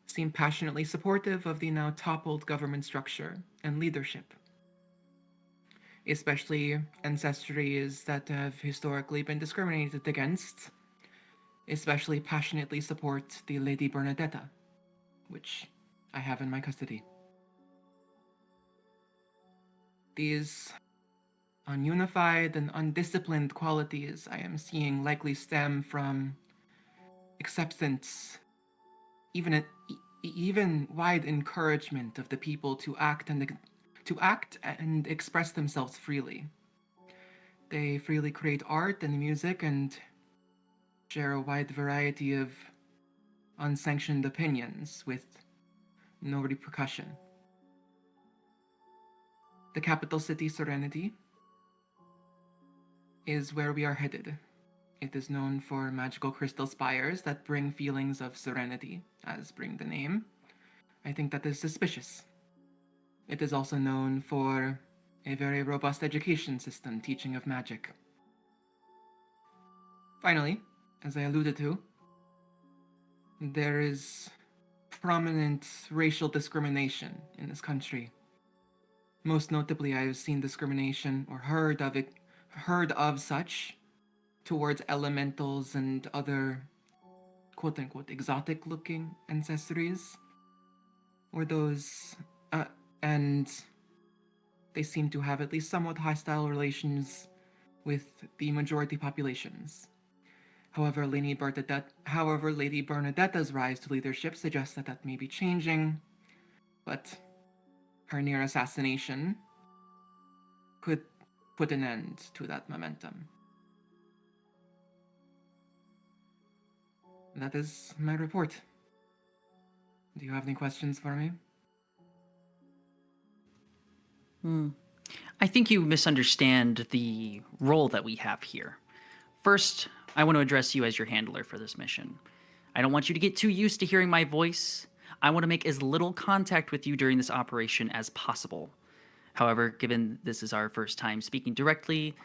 seem passionately supportive of the now toppled government structure and leadership. Especially ancestries that have historically been discriminated against, especially passionately support the Lady Bernadetta, which I have in my custody. These ununified and undisciplined qualities I am seeing likely stem from acceptance, even wide encouragement of the people to act and express themselves freely. They freely create art and music and share a wide variety of unsanctioned opinions with no repercussion. The capital city, Serenity, is where we are headed. It is known for magical crystal spires that bring feelings of serenity, as bring the name. I think that is suspicious. It is also known for a very robust education system teaching of magic. Finally, as I alluded to, there is prominent racial discrimination in this country. Most notably, I have seen discrimination or heard of such towards elementals and other quote-unquote exotic-looking ancestries, or those, and they seem to have at least somewhat hostile relations with the majority populations. However, Lady Bernadetta's rise to leadership suggests that may be changing, but her near assassination could put an end to that momentum. That is my report. Do you have any questions for me? I think you misunderstand the role that we have here. First, I want to address you as your handler for this mission. I don't want you to get too used to hearing my voice. I want to make as little contact with you during this operation as possible. However, given this is our first time speaking directly,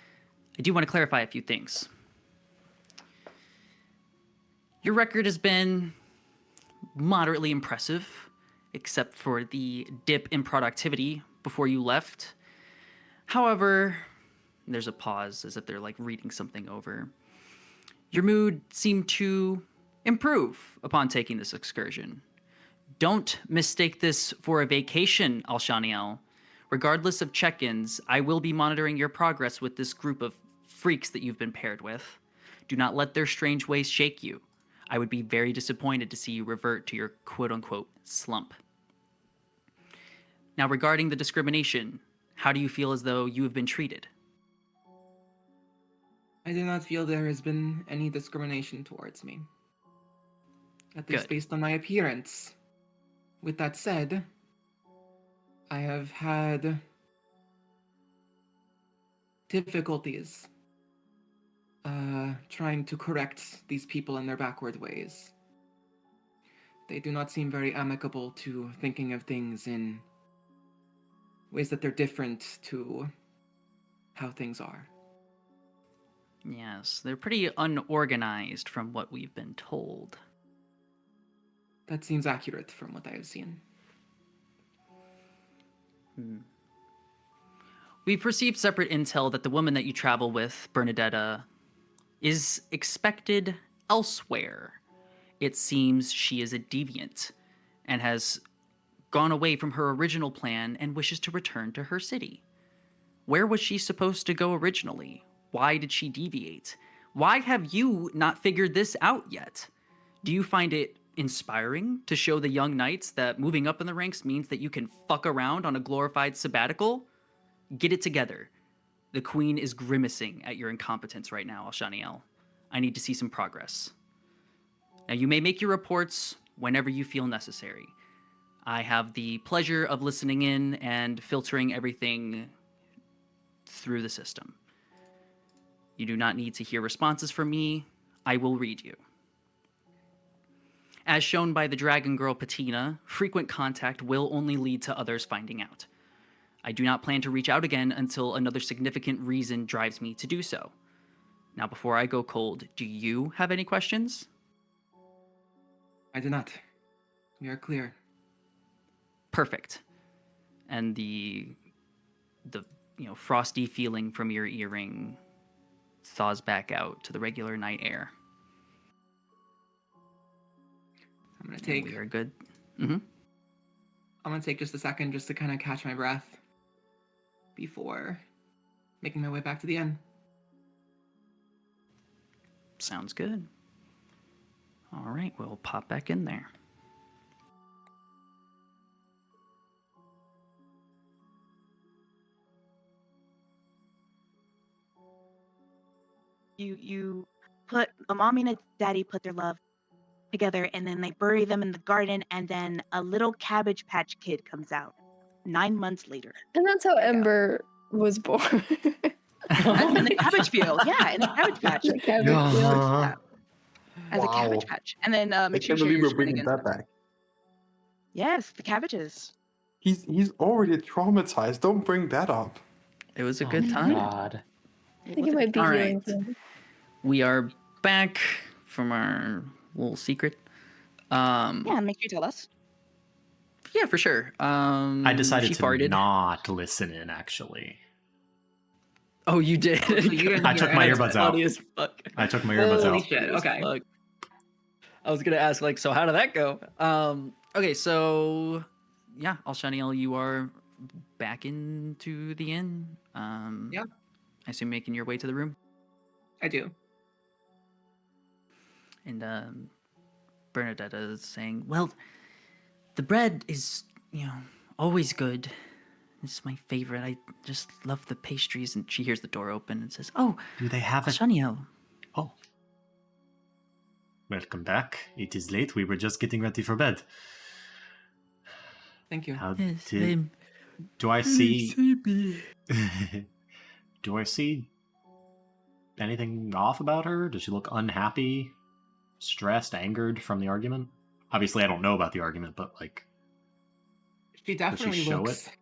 I do want to clarify a few things. Your record has been moderately impressive, except for the dip in productivity before you left. However, there's a pause as if they're like reading something over. Your mood seemed to improve upon taking this excursion. Don't mistake this for a vacation, Alshaniel. Regardless of check-ins, I will be monitoring your progress with this group of freaks that you've been paired with. Do not let their strange ways shake you. I would be very disappointed to see you revert to your quote-unquote slump. Now, regarding the discrimination, how do you feel as though you have been treated? I do not feel there has been any discrimination towards me. At least Good. based on my appearance. With that said, I have had difficulties trying to correct these people in their backward ways. They do not seem very amicable to thinking of things in ways that they're different to how things are. Yes, they're pretty unorganized from what we've been told. That seems accurate from what I have seen. We've received separate intel that the woman that you travel with, Bernadetta, is expected elsewhere. It seems she is a deviant and has gone away from her original plan and wishes to return to her city. Where was she supposed to go originally? Why did she deviate? Why have you not figured this out yet? Do you find it inspiring to show the young knights that moving up in the ranks means that you can fuck around on a glorified sabbatical? Get it together. The queen is grimacing at your incompetence right now, Alshaniel. I need to see some progress. Now, you may make your reports whenever you feel necessary. I have the pleasure of listening in and filtering everything through the system. You do not need to hear responses from me. I will read you. As shown by the Dragon Girl Patina, frequent contact will only lead to others finding out. I do not plan to reach out again until another significant reason drives me to do so. Now, before I go cold, do you have any questions? I do not. We are clear. Perfect. And the frosty feeling from your earring thaws back out to the regular night air. I'm gonna take. We are good. Mm-hmm. I'm gonna take just a second just to kind of catch my breath before making my way back to the inn. Sounds good. All right, we'll pop back in there. You put a mommy and a daddy put their love together, and then they bury them in the garden, and then a little Cabbage Patch Kid comes out 9 months later. And that's how Ember was born. In the cabbage field, yeah, in the cabbage patch. The cabbage field. Yeah. As a Wow. cabbage patch, and then I make can't sure believe your we're bringing shenanigans. that back. Yes, the cabbages. He's already traumatized. Don't bring that up. It was a Oh good my time. God. I think it might be All healing right. for him. We are back from our little secret. Yeah, make sure you tell us. Yeah, for sure. I decided she to farted. not listen in, actually. Oh, you did. So you didn't I hear took my any- earbuds out. Funny as fuck. I took my earbuds Holy out. shit, Funny as okay. fuck. I was gonna ask, like, so how did that go? Okay, so yeah, Alshaniel, you are back into the inn. Yeah. I assume making your way to the room. I do. And Bernadetta is saying, well, the bread is, always good. It's my favorite. I just love the pastries. And she hears the door open and says, oh, Do they have a... Alshaniel. Oh. Welcome back. It is late. We were just getting ready for bed. Thank you. How Yes, did... Do I see... Do I see anything off about her? Does she look unhappy, stressed, angered from the argument? Obviously, I don't know about the argument, but, like... She definitely show looks. it?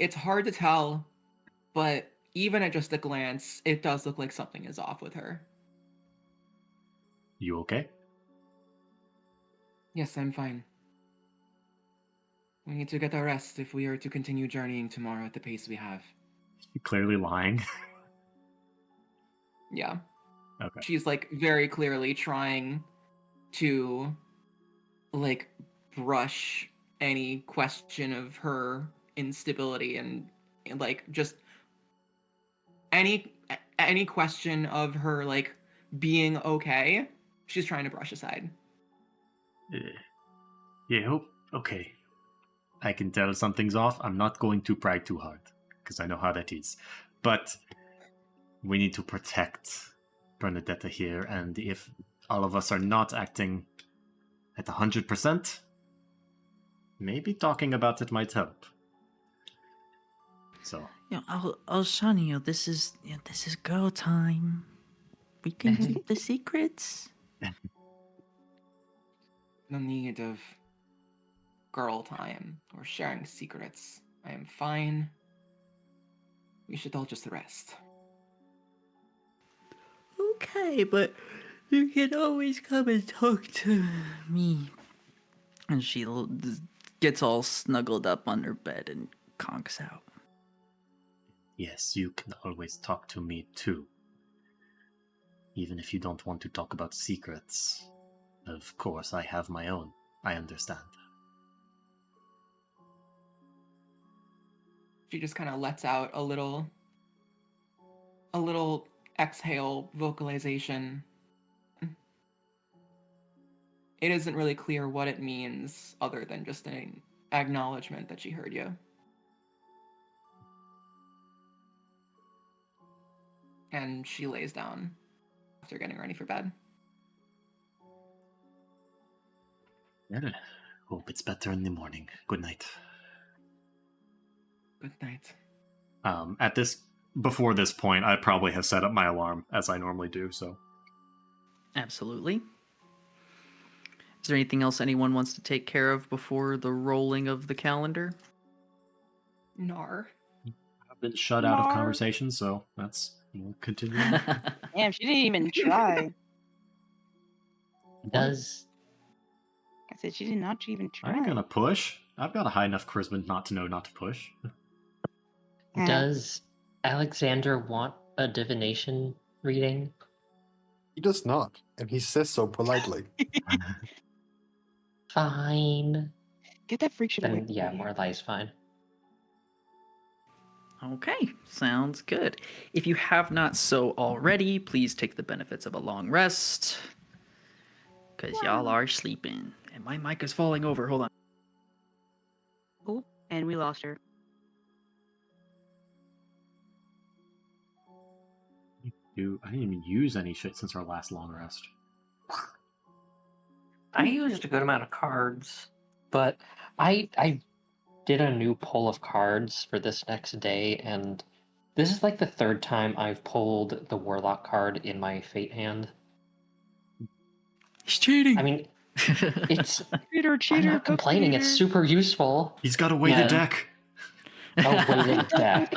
It's hard to tell, but even at just a glance, it does look like something is off with her. You okay? Yes, I'm fine. We need to get our rest if we are to continue journeying tomorrow at the pace we have. You're clearly lying. Yeah. Okay. She's like very clearly trying to like brush any question of her instability and like just any question of her like being okay, she's trying to brush aside. Yeah, okay. I can tell something's off. I'm not going to pry too hard, because I know how that is. But we need to protect Bernadetta here, and if all of us are not acting at 100%, maybe talking about it might help. So. Shania, this is girl time. We can keep the secrets. No need of girl time or sharing secrets. I am fine. We should all just rest. Okay, but you can always come and talk to me. And she gets all snuggled up on her bed and conks out. Yes, you can always talk to me too. Even if you don't want to talk about secrets. Of course, I have my own. I understand. She just kind of lets out a little exhale vocalization. It isn't really clear what it means other than just an acknowledgement that she heard you. And she lays down after getting ready for bed. Well, hope it's better in the morning. Good night. Good night. Before this point, I probably have set up my alarm as I normally do, so. Absolutely. Is there anything else anyone wants to take care of before the rolling of the calendar? Nar. I've been shut out of conversation, so we'll continue. Damn, she didn't even try. Does I said she did not even try. I ain't gonna push. I've got a high enough charisma not to know not to push. does Alexander want a divination reading? He does not, and he says so politely. Fine. Get that freak shit away. Then yeah, more lies fine. Okay, sounds good. If you have not so already, please take the benefits of a long rest. Because y'all are sleeping. And my mic is falling over. Hold on. Oh, and we lost her. I didn't even use any shit since our last long rest. I used a good amount of cards, but I did a new pull of cards for this next day, and this is like the third time I've pulled the Warlock card in my Fate hand. He's cheating. I mean, it's Cheater, I'm not complaining. It's super useful. He's got a weighted Yeah. deck. A weighted deck.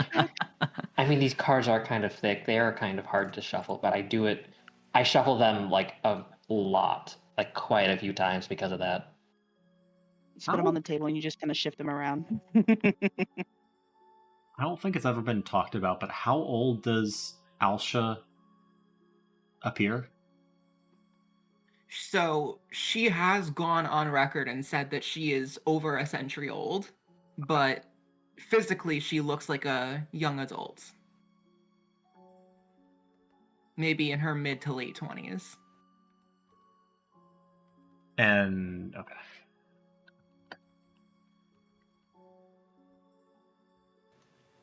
I mean, these cards are kind of thick. They are kind of hard to shuffle, but I shuffle them like a lot, like quite a few times because of that. Just put them on the table and you just kind of shift them around. I don't think it's ever been talked about, but how old does Alsha appear? So she has gone on record and said that she is over a century old, but physically she looks like a young adult. Maybe in her mid to late 20s. And okay.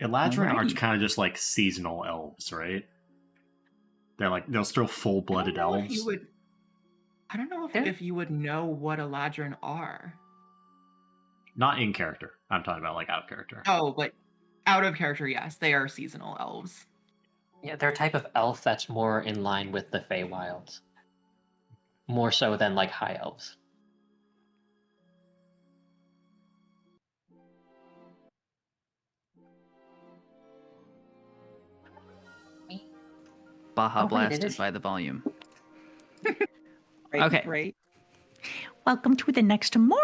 Eladrin are Alrighty. kind of just like seasonal elves, right? They're still full-blooded elves. I don't know if you would know what Eladrin are. Not in character. I'm talking about like out of character. Oh, but out of character, yes, they are seasonal elves. Yeah, they're a type of elf that's more in line with the Feywilds. More so than like high elves. Baja Oh, wait, blasted it is- by the volume. Right, Okay. Right. Welcome to the next morning.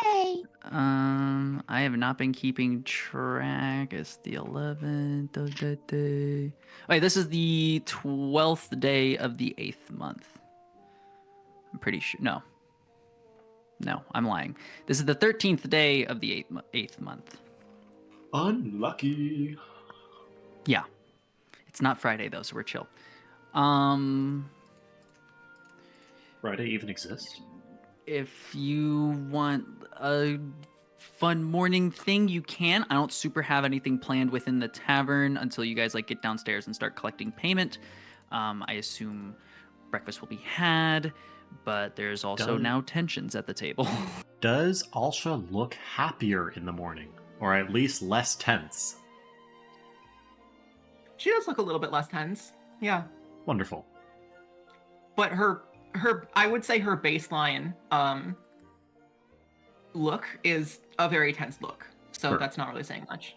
Yay. I have not been keeping track. It's the 11th of the day. Wait, this is the 12th day of the 8th month. I'm pretty sure. No. No, I'm lying. This is the 13th day of the eighth month. Unlucky. Yeah. It's not Friday, though, so we're chill. Friday even exists? If you want a fun morning thing, you can. I don't super have anything planned within the tavern until you guys like get downstairs and start collecting payment. I assume breakfast will be had, but there's also now tensions at the table. Does Alsha look happier in the morning? Or at least less tense? She does look a little bit less tense. Yeah. Wonderful. But her I would say her baseline look is a very tense look. So Sure. that's not really saying much.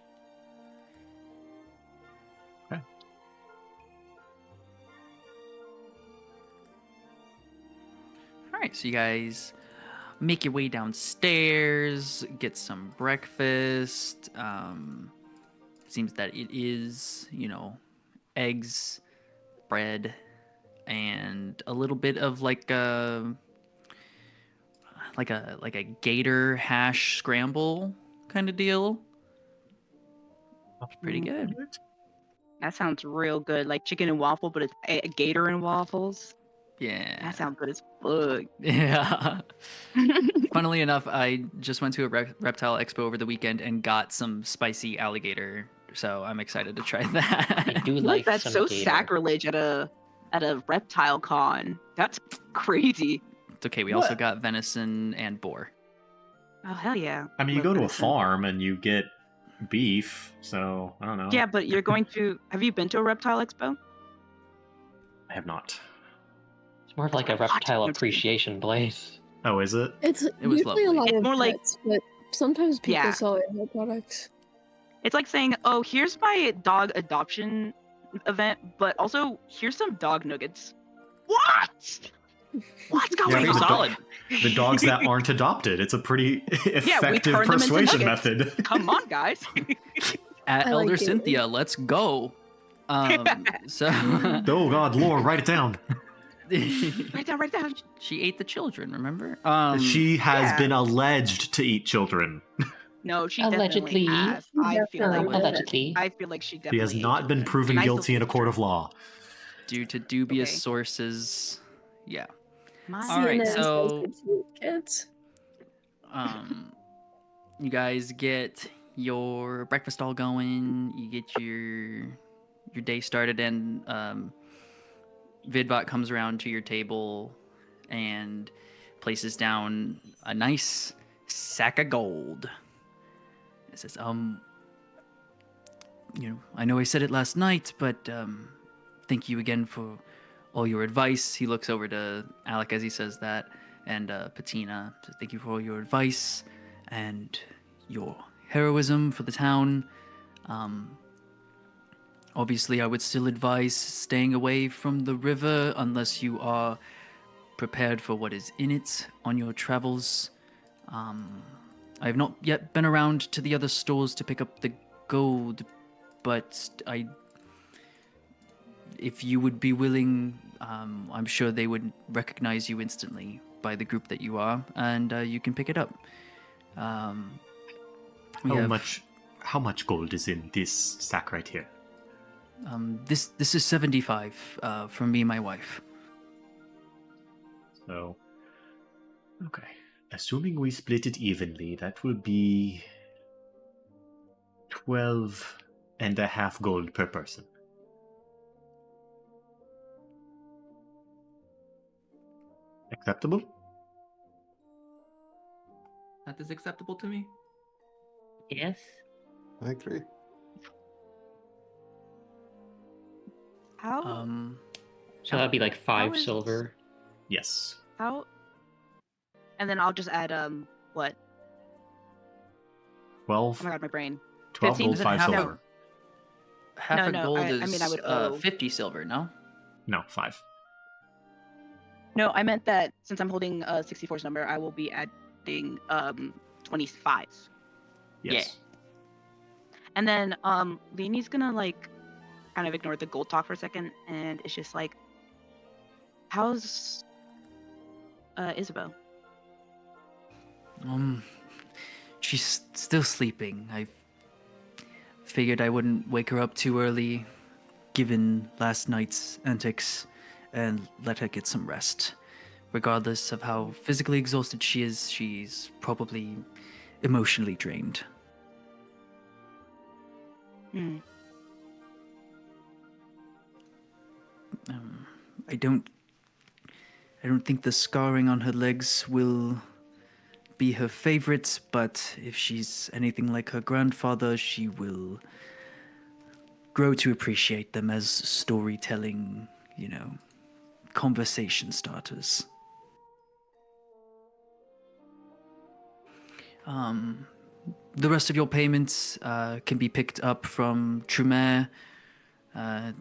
Okay. All right, so you guys make your way downstairs, get some breakfast. Seems that it is, eggs, bread, and a little bit of like a gator hash scramble kind of deal. Pretty good. That sounds real good. Like chicken and waffle, but it's a gator and waffles. Yeah. That sounds good as fuck. Yeah. Funnily enough, I just went to a reptile expo over the weekend and got some spicy alligator, so I'm excited to try that. I do Like like that's some so gator. sacrilege at a reptile con. That's crazy. It's okay. We also What? got venison and boar. Oh hell yeah. I mean, you Love go to a venison. farm and you get beef, so I don't know. Yeah, but you're going to. Have you been to a reptile expo? I have not. It's more of like a What? reptile No, just kidding. appreciation place. Oh, is it? It's It was usually lovely. a lot It's of more like- pets, but sometimes people Yeah. sell animal products. It's like saying, "Oh, here's my dog adoption event, but also here's some dog nuggets." What? What's going Yeah, Pretty but on? solid. The dogs that aren't adopted. It's a pretty effective turn them into persuasion nuggets. method. Come on, guys. At I Elder like it. Cynthia, let's go. So Oh God, Lore, write it down. Write it down. She ate the children, remember? She has yeah. been alleged to eat children. No, she Allegedly. definitely has. I feel like Allegedly. I feel like she She definitely. has ate not been children. proven And I still guilty in a think court it's of law. due to dubious Okay. sources. Yeah. My All right, CNN says so- it's for kids. You guys get your breakfast all going. You get your day started, and Vidbot comes around to your table and places down a nice sack of gold. It says, I know I said it last night, but thank you again for all your advice. He looks over to Alec as he says that, and Patina says, thank you for all your advice and your heroism for the town. Obviously, I would still advise staying away from the river unless you are prepared for what is in it on your travels. I have not yet been around to the other stores to pick up the gold, but if you would be willing, I'm sure they would recognize you instantly by the group that you are, and you can pick it up. We have- How much gold is in this sack right here? This is 75 from me and my wife. So, okay. Assuming we split it evenly, that will be 12.5 gold per person. Acceptable? That is acceptable to me. Yes. I agree. How? So that'd be like 5 is- silver. Yes. How? And then I'll just add what? 12, Oh my god, my brain. 12 gold, doesn't 5 have silver. Half No, a no, gold I is mean, I would owe. 50 silver, no? No, 5. No, I meant that since I'm holding 64's number, I will be adding 25. Yes. And then Leanie's gonna like kind of ignore the gold talk for a second, and it's just like, how's Isabeau? Um, she's still sleeping. I figured I wouldn't wake her up too early, given last night's antics, and let her get some rest. Regardless of how physically exhausted she is, she's probably emotionally drained. Hmm. I don't think the scarring on her legs will be her favorite, but if she's anything like her grandfather, she will grow to appreciate them as storytelling, conversation starters. The rest of your payments can be picked up from Trumer.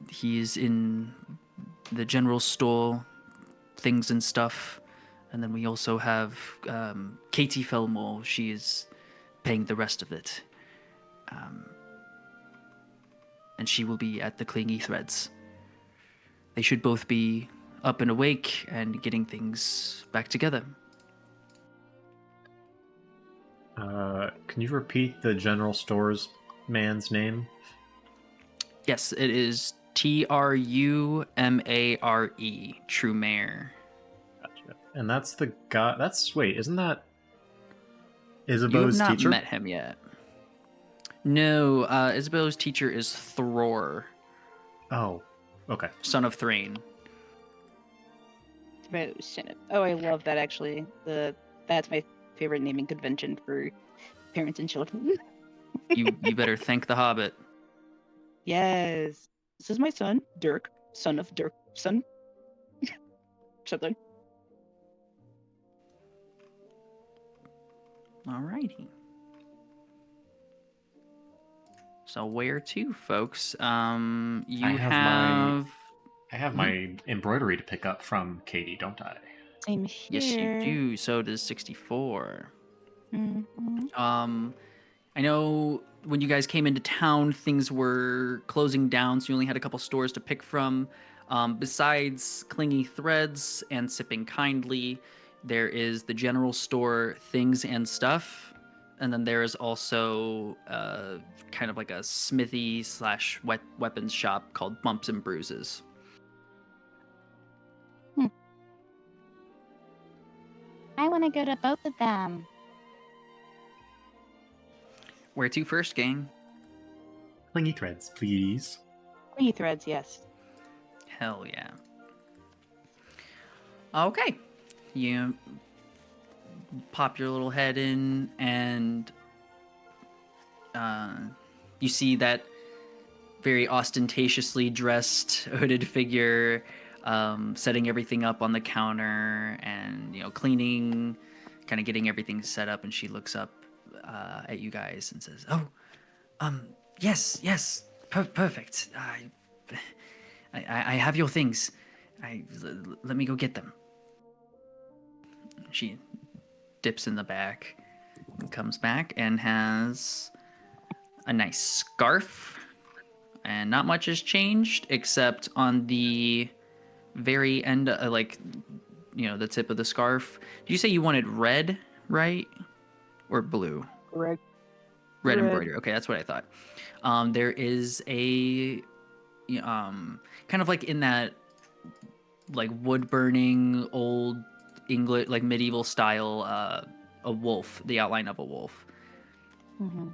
He is in the general store, things and stuff. And then we also have Katie Fellmore. She is paying the rest of it. And she will be at the Clingy Threads. They should both be up and awake and getting things back together. Can you repeat the general stores man's name? Yes, it is Trumare, Trumer. Gotcha. And that's the guy. Wait, isn't that You have Isabeau's not teacher? met him yet. No, Isabeau's teacher is Thror, Oh, okay. son of Thrain. Oh, I love that actually. That's my favorite naming convention for parents and children. You better thank the Hobbit. Yes. This is my son, Dirk, son of Dirk, son. Something. Alrighty. So where to, folks? You I have Mhm. my embroidery to pick up from Katie, don't I? Same here. Yes, you do. So does 64. Mhm. I know when you guys came into town, things were closing down, so you only had a couple stores to pick from. Besides Clingy Threads and Sipping Kindly, there is the general store Things and Stuff, and then there is also kind of like a smithy / weapons shop called Bumps and Bruises. I want to go to both of them. Where to first, gang? Clingy threads, please. Clingy threads, yes. Hell yeah. Okay. You pop your little head in, and you see that very ostentatiously dressed hooded figure setting everything up on the counter and, cleaning, kind of getting everything set up. And she looks up at you guys and says, "Oh, yes, perfect. I have your things. Let me go get them." She dips in the back and comes back and has a nice scarf, and not much has changed except on the very end, the tip of the scarf. Did you say you wanted red, right? Or blue? Correct. Red Red. embroidery. Okay, that's what I thought. There is a kind of like in that like wood burning old English, like medieval style, a wolf, the outline of a wolf. Mm-hmm.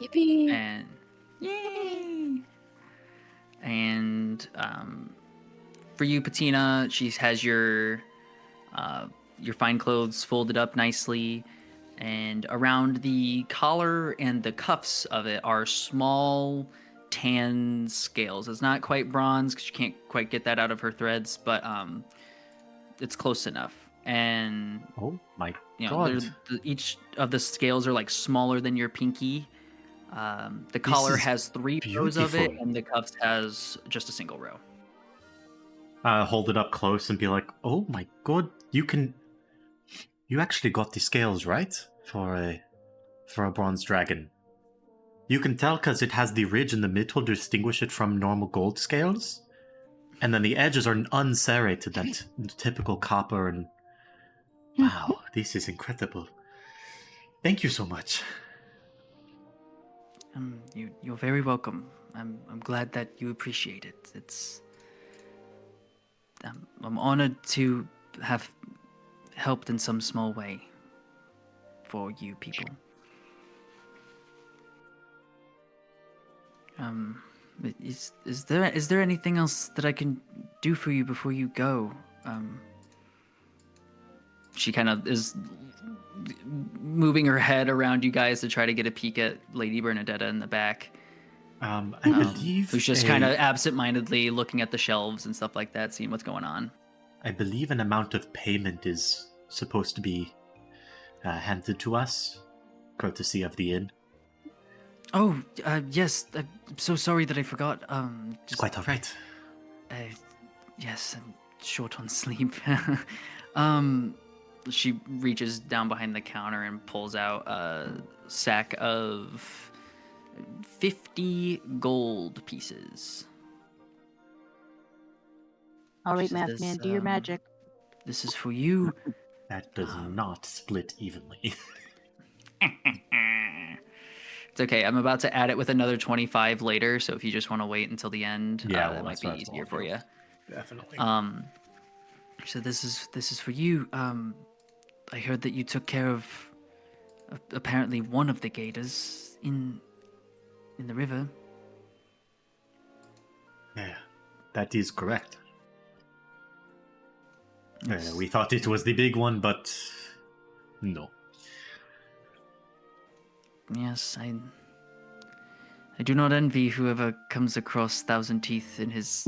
Yippee! And yay! And for you, Patina, she has your fine clothes folded up nicely, and around the collar and the cuffs of it are small tan scales. It's not quite bronze because you can't quite get that out of her threads, but it's close enough. And Oh my they're- god. each of the scales are like smaller than your pinky. The collar is has 3 rows of it, beautiful. and the cuffs has just a single row. Hold it up close and be like, "Oh my god, you actually got the scales right for a bronze dragon. You can tell because it has the ridge in the middle to distinguish it from normal gold scales, and then the edges are unserrated, that typical copper. And wow, this is incredible. Thank you so much. You're very welcome. I'm glad that you appreciate it. I'm honored to have helped in some small way for you people. Is there anything else that I can do for you before you go? She kind of is moving her head around you guys to try to get a peek at Lady Bernadetta in the back. I believe Who's just kind of absent-mindedly looking at the shelves and stuff like that, seeing what's going on. I believe an amount of payment is supposed to be handed to us, courtesy of the inn. Oh, yes. I'm so sorry that I forgot. Just, Quite all right. Yes, I'm short on sleep. She reaches down behind the counter and pulls out a sack of 50 gold pieces. All right, She math says, man, do your magic. This is for you. That does not split evenly. It's okay. I'm about to add it with another 25 later, so if you just want to wait until the end, that might be easier for you. Definitely. So this is for you. I heard that you took care of apparently one of the gators in the river. Yeah, that is correct. Yes. We thought it was the big one, but no. Yes, I do not envy whoever comes across Thousand Teeth in his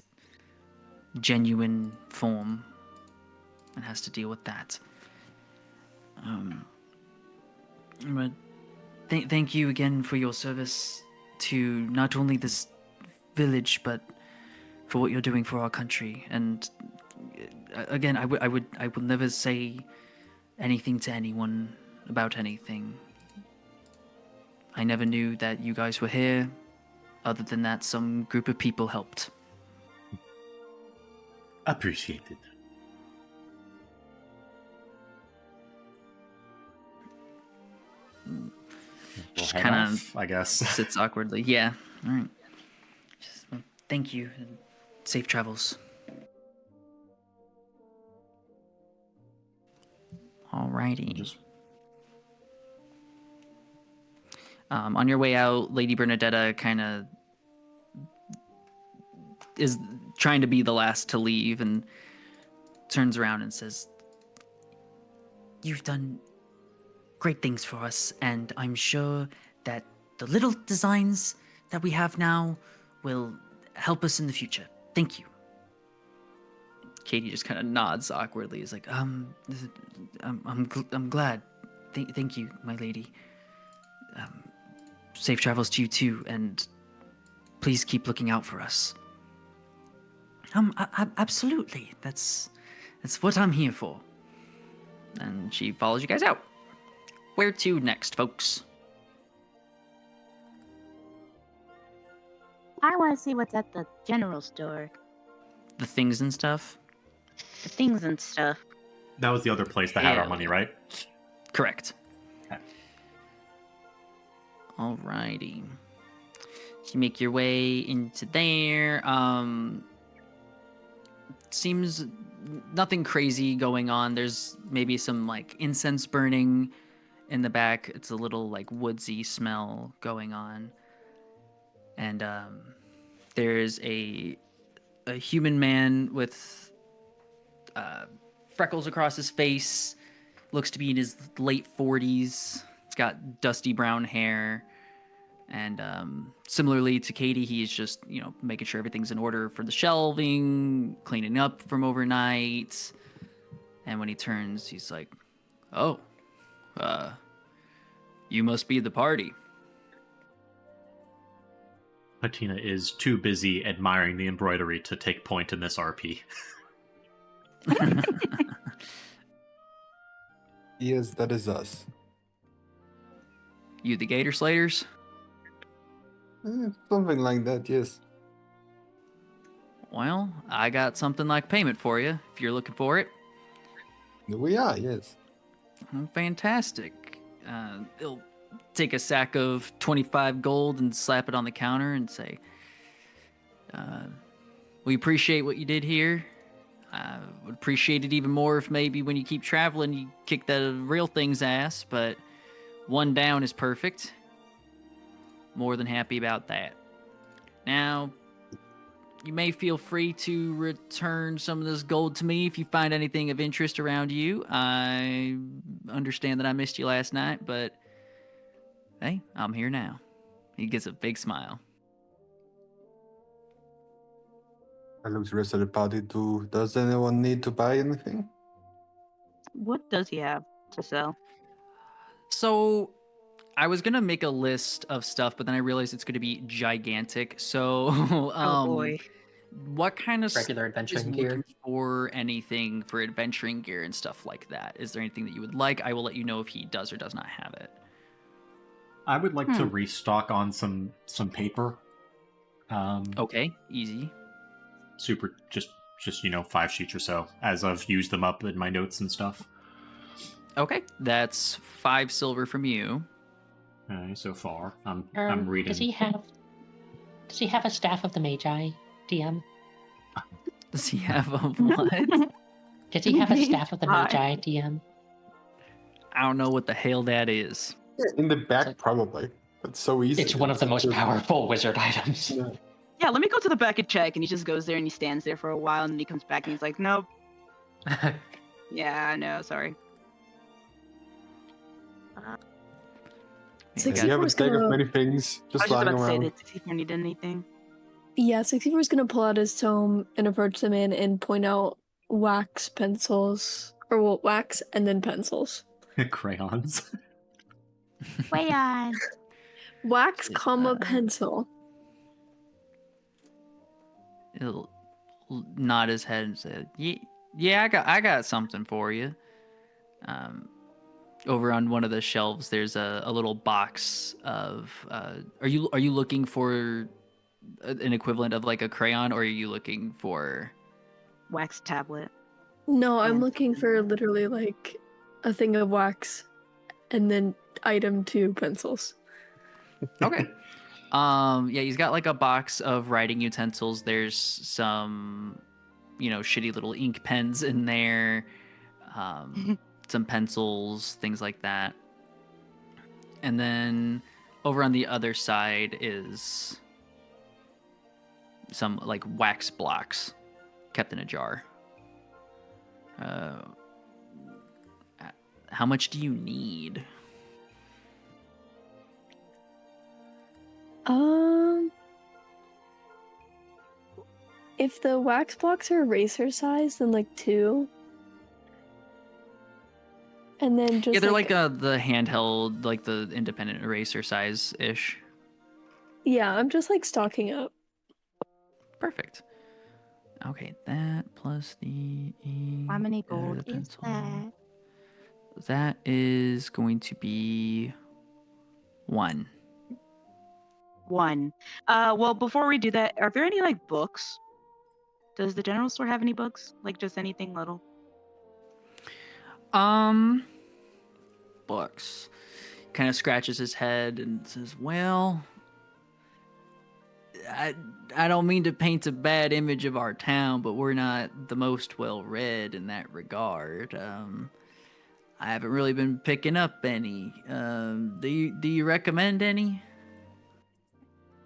genuine form and has to deal with that. But thank you again for your service to not only this village, but for what you're doing for our country. And again, I will never say anything to anyone about anything. I never knew that you guys were here. Other than that, some group of people helped. Appreciated. Just We'll kind head of, off, I guess. sits awkwardly. Yeah. All right. Thank you. And safe travels. Alrighty. On your way out, Lady Bernadetta kind of is trying to be the last to leave and turns around and says, "You've done great things for us, and I'm sure that the little designs that we have now will help us in the future. Thank you." Katie just kind of nods awkwardly. Is like, I'm glad. Thank you, my lady. Safe travels to you too, and please keep looking out for us. Absolutely. That's what I'm here for. And she follows you guys out. Where to next, folks? I want to see what's at the general store. The things and stuff? The things and stuff. That was the other place that had our Hell money, yeah. right? Correct. Okay. Alrighty. So you make your way into there. Seems nothing crazy going on. There's maybe some like incense burning in the back. It's a little like woodsy smell going on. And there's a human man with freckles across his face. Looks to be in his late 40s. He's got dusty brown hair. And similarly to Katie, he's just, making sure everything's in order for the shelving, cleaning up from overnight. And when he turns, he's like, "Oh, you must be the party." Patina is too busy admiring the embroidery to take point in this RP. Yes, that is us. You the Gator Slayers? Something like that, yes. Well, I got something like payment for you, if you're looking for it. We are, yes. Fantastic. He'll take a sack of 25 gold and slap it on the counter and say, we appreciate what you did here. Would appreciate it even more if maybe when you keep traveling you kick the real thing's ass, but one down is perfect. More than happy about that. Now, you may feel free to return some of this gold to me if you find anything of interest around you. I understand that I missed you last night, but hey, I'm here now. He gets a big smile. I look to the rest of the party too. Does anyone need to buy anything? What does he have to sell? So, I was gonna make a list of stuff, but then I realized it's gonna be gigantic. So, Oh boy. what kind of Regular stuff is adventuring looking gear. for anything for adventuring gear and stuff like that? Is there anything that you would like? I will let you know if he does or does not have it. I would like to restock on some paper. Okay, easy. Super, just 5 sheets or so, as I've used them up in my notes and stuff. Okay, that's 5 silver from you. Okay, so far, I'm reading. Does he have a staff of the Magi, DM? Does he have a what? Does he have a staff of the Magi. Magi, DM? I don't know what the hell that is. Yeah, in the back, like- probably. That's so easy. It's one of the most just- powerful wizard items. Yeah. Yeah, let me go to the back and check. And he just goes there and he stands there for a while and then he comes back and he's like, nope. Yeah, no, sorry. Yeah, Do you 64 have a is stack of gonna, many things I just was just lying about to say, around? did 64 need anything? yeah, 64 is gonna pull out his tome and approach the man and point out wax pencils, or well, wax and then pencils. Crayons. Way on. Wax, comma, pencil. He'll nod his head and say, "Yeah, I got something for you." Over on one of the shelves, there's a little box of. Are you looking for an equivalent of like a crayon, or are you looking for? Wax tablet. No, I'm And- looking for literally like a thing of wax and then item 2 pencils. Okay. Yeah, he's got like a box of writing utensils. There's some, shitty little ink pens in there, some pencils, things like that. And then over on the other side is some like wax blocks kept in a jar. How much do you need? If the wax blocks are eraser size, then like 2. And then just Yeah, they're like the handheld, like the independent eraser size ish. yeah, I'm just like stocking up. Perfect. Okay, that plus the How many the gold is pencil. that? That is going to be 1. 1. Well, before we do that, are there any like books? Does the general store have any books? Like just anything little? Books. Kind of scratches his head and says, "Well, I don't mean to paint a bad image of our town, but we're not the most well-read in that regard. I haven't really been picking up any. Do you recommend any?"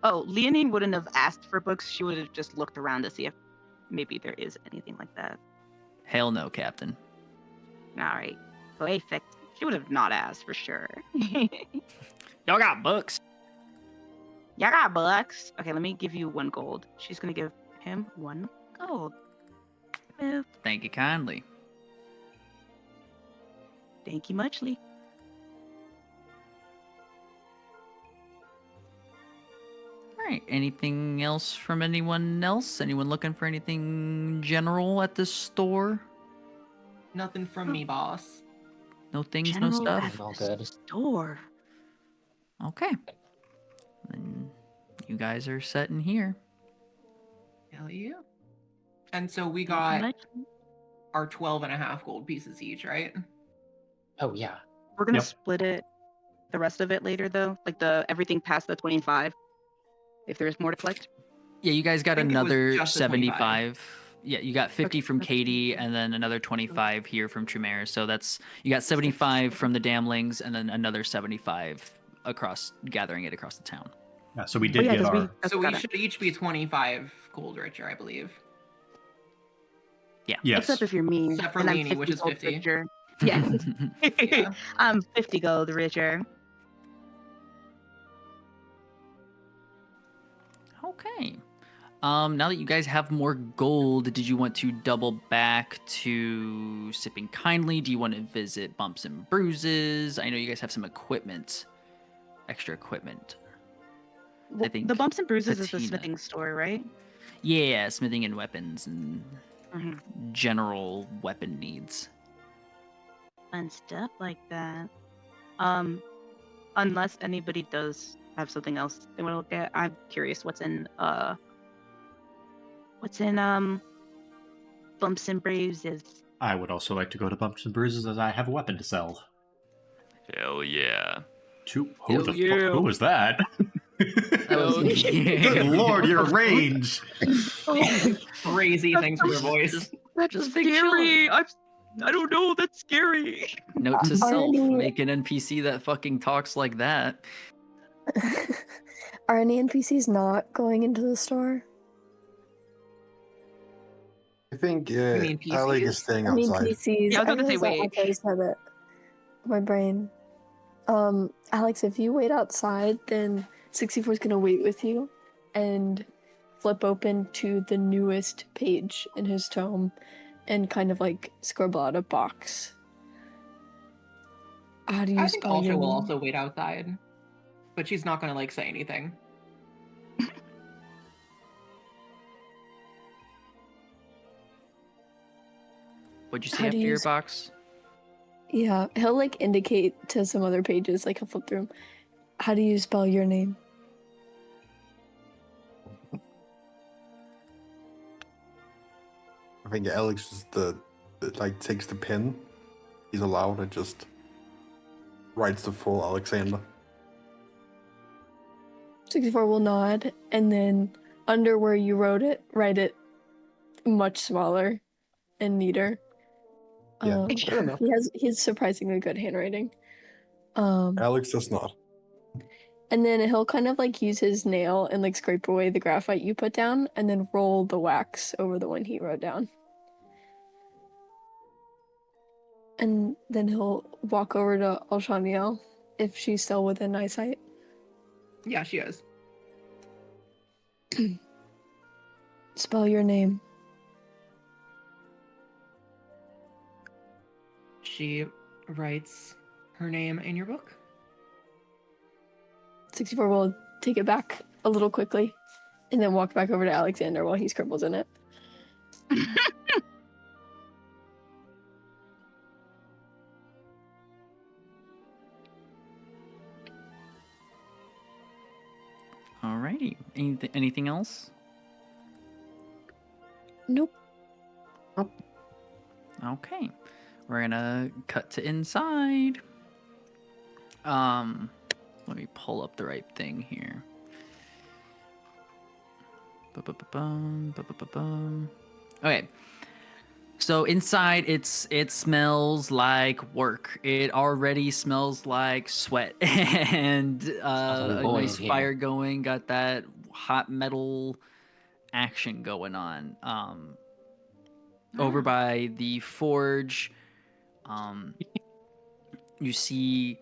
Oh, Leonine wouldn't have asked for books. She would have just looked around to see if maybe there is anything like that. Hell no, Captain. All right. Perfect. She would have not asked for sure. Y'all got books? Yeah, I got books. Okay, let me give you 1 gold. She's gonna give him 1 gold. Move. Thank you kindly. Thank you muchly. All right. Anything else from anyone else? Anyone looking for anything general at this store? Nothing from me, boss. No things, General no stuff. I'm all good. Store. Okay. Then you guys are set in here. Hell yeah. And so we Thank you got muchly. our 12 and a half gold pieces each, right? Oh yeah. We're gonna Yep. split it the rest of it later though? Like the everything past the 25? If there's more to collect? Yeah, you guys got I think it was another just the 25. 75. Yeah, you got 50 Okay, from that's Katie, 25. and then another 25 here from Tremere. So that's you got 75 from the Damlings, and then another 75 across, gathering it across the town. Yeah, so we Oh did yeah, get because our. So we got it. should each be 25 gold richer, I believe. Yeah. Yes. Except if you're me. Except for and I'm Leanie, which is gold 50. richer. Yeah. Yeah. I'm 50 gold richer. Okay. Now that you guys have more gold, did you want to double back to Sipping Kindly? Do you want to visit Bumps and Bruises? I know you guys have some equipment, extra equipment. I think The Bumps and Bruises is the Patina. smithing store, right? Yeah, smithing and weapons and Mhm. general weapon needs. And stuff like that. Unless anybody does have something else they want to look at. I'm curious what's in Bumps and Bruises. I would also like to go to Bumps and Bruises as I have a weapon to sell. Hell yeah. Who Hell the yeah. fuck? Who was that? That was Good lord, your range! Crazy things with your voice. That's just big Scary. I don't know. That's scary. Note to Are self: any- make an NPC that fucking talks like that. Are any NPCs not going into the store? I think mean Alec is PCs? staying I mean outside. PCs. Yeah, I was about to say, realized that wait. after I said it. My brain. Alex, if you wait outside, then 64 is gonna wait with you and flip open to the newest page in his tome and kind of like scribble out a box. How do you I think spell your Ultra will name? also wait outside. But she's not gonna like say anything. What'd you How say do after you your s- box? Yeah, he'll like indicate to some other pages, like he'll flip through 'em. How do you spell your name? I think Alex is the like takes the pen. He's allowed and just writes the full Alexander. 64 will nod, and then under where you wrote it, write it much smaller and neater. Yeah. Fair enough. He has surprisingly good handwriting. Alex does not. And then he'll kind of like use his nail and like scrape away the graphite you put down, and then roll the wax over the one he wrote down. And then he'll walk over to Alshaniel if she's still within eyesight. Yeah, she is. Spell your name. She writes her name in your book. 64 will take it back a little quickly and then walk back over to Alexander while he scribbles in it. Alrighty. Anything else? Nope. Okay. We're gonna cut to inside. Let me pull up the right thing here. Ba-ba-ba-bum, ba-ba-ba-bum. Okay. So inside, it smells like work. It already smells like sweat and a boiling nice here. fire going. Got that hot metal action going on. Over by the forge, you see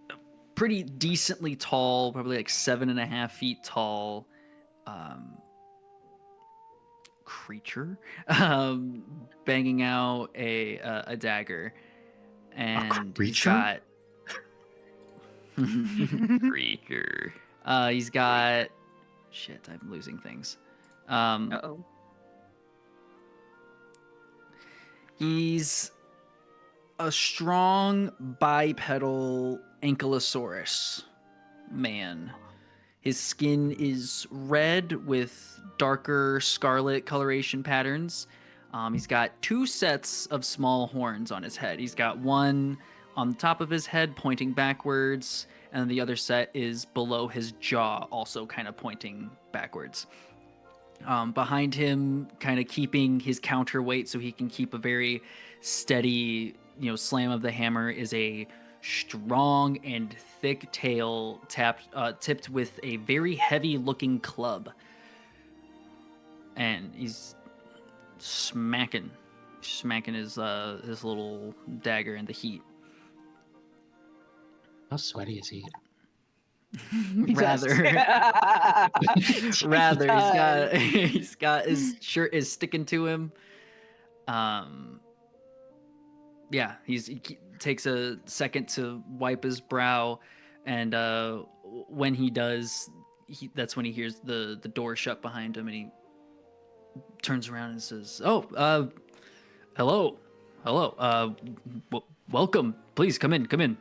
a pretty decently tall, probably like 7.5 feet tall, creature, banging out a dagger, and he's creature? got creature. He's got shit. I'm losing things. Uh-oh. He's a strong bipedal ankylosaurus man. His skin is red with darker scarlet coloration patterns. He's got 2 sets of small horns on his head. He's got one on the top of his head pointing backwards, and the other set is below his jaw, also kind of pointing backwards. Behind him, kind of keeping his counterweight so he can keep a very steady, slam of the hammer, is a strong and thick tail tipped with a very heavy-looking club. And he's smacking his little dagger in the heat. How sweaty is he? Rather, he's got his shirt is sticking to him. Yeah, he takes a second to wipe his brow, and when he does, that's when he hears the door shut behind him, and he turns around and says, "Oh, hello, welcome. Please come in."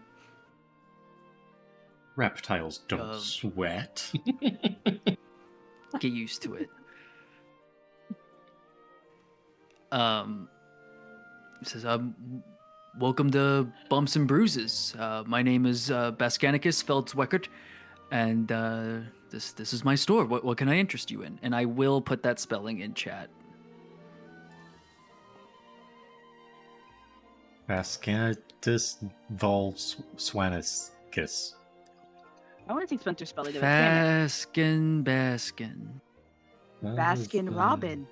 Reptiles don't sweat. Get used to it. He says, welcome to Bumps and Bruises. My name is Bascanicus Feldzweckert, and this is my store. What can I interest you in? And I will put that spelling in chat. Bascanicus Volswaniscus. I want to see Spencer spelling it. Baskin. Baskin Robin.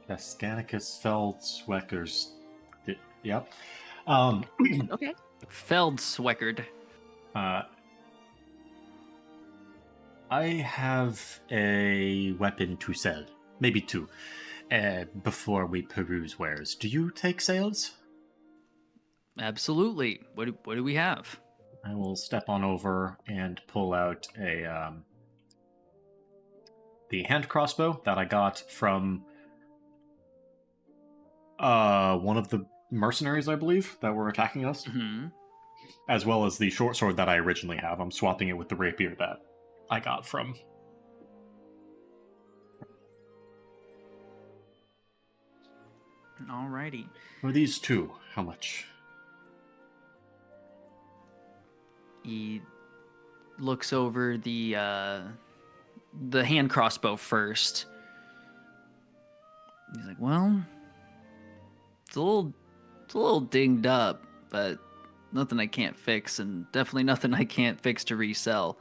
Bascanicus Feldzweckers. Yep. Okay. Feldzweckert. I have a weapon to sell. Maybe two. Before we peruse wares. Do you take sales? Absolutely. What do we have? I will step on over and pull out the hand crossbow that I got from one of the mercenaries, I believe, that were attacking us, as well as the short sword that I originally have. I'm swapping it with the rapier that I got from. Alrighty. For these two, how much? He looks over the hand crossbow first. He's like, well, it's a little dinged up, but nothing I can't fix, and definitely nothing I can't fix to resell.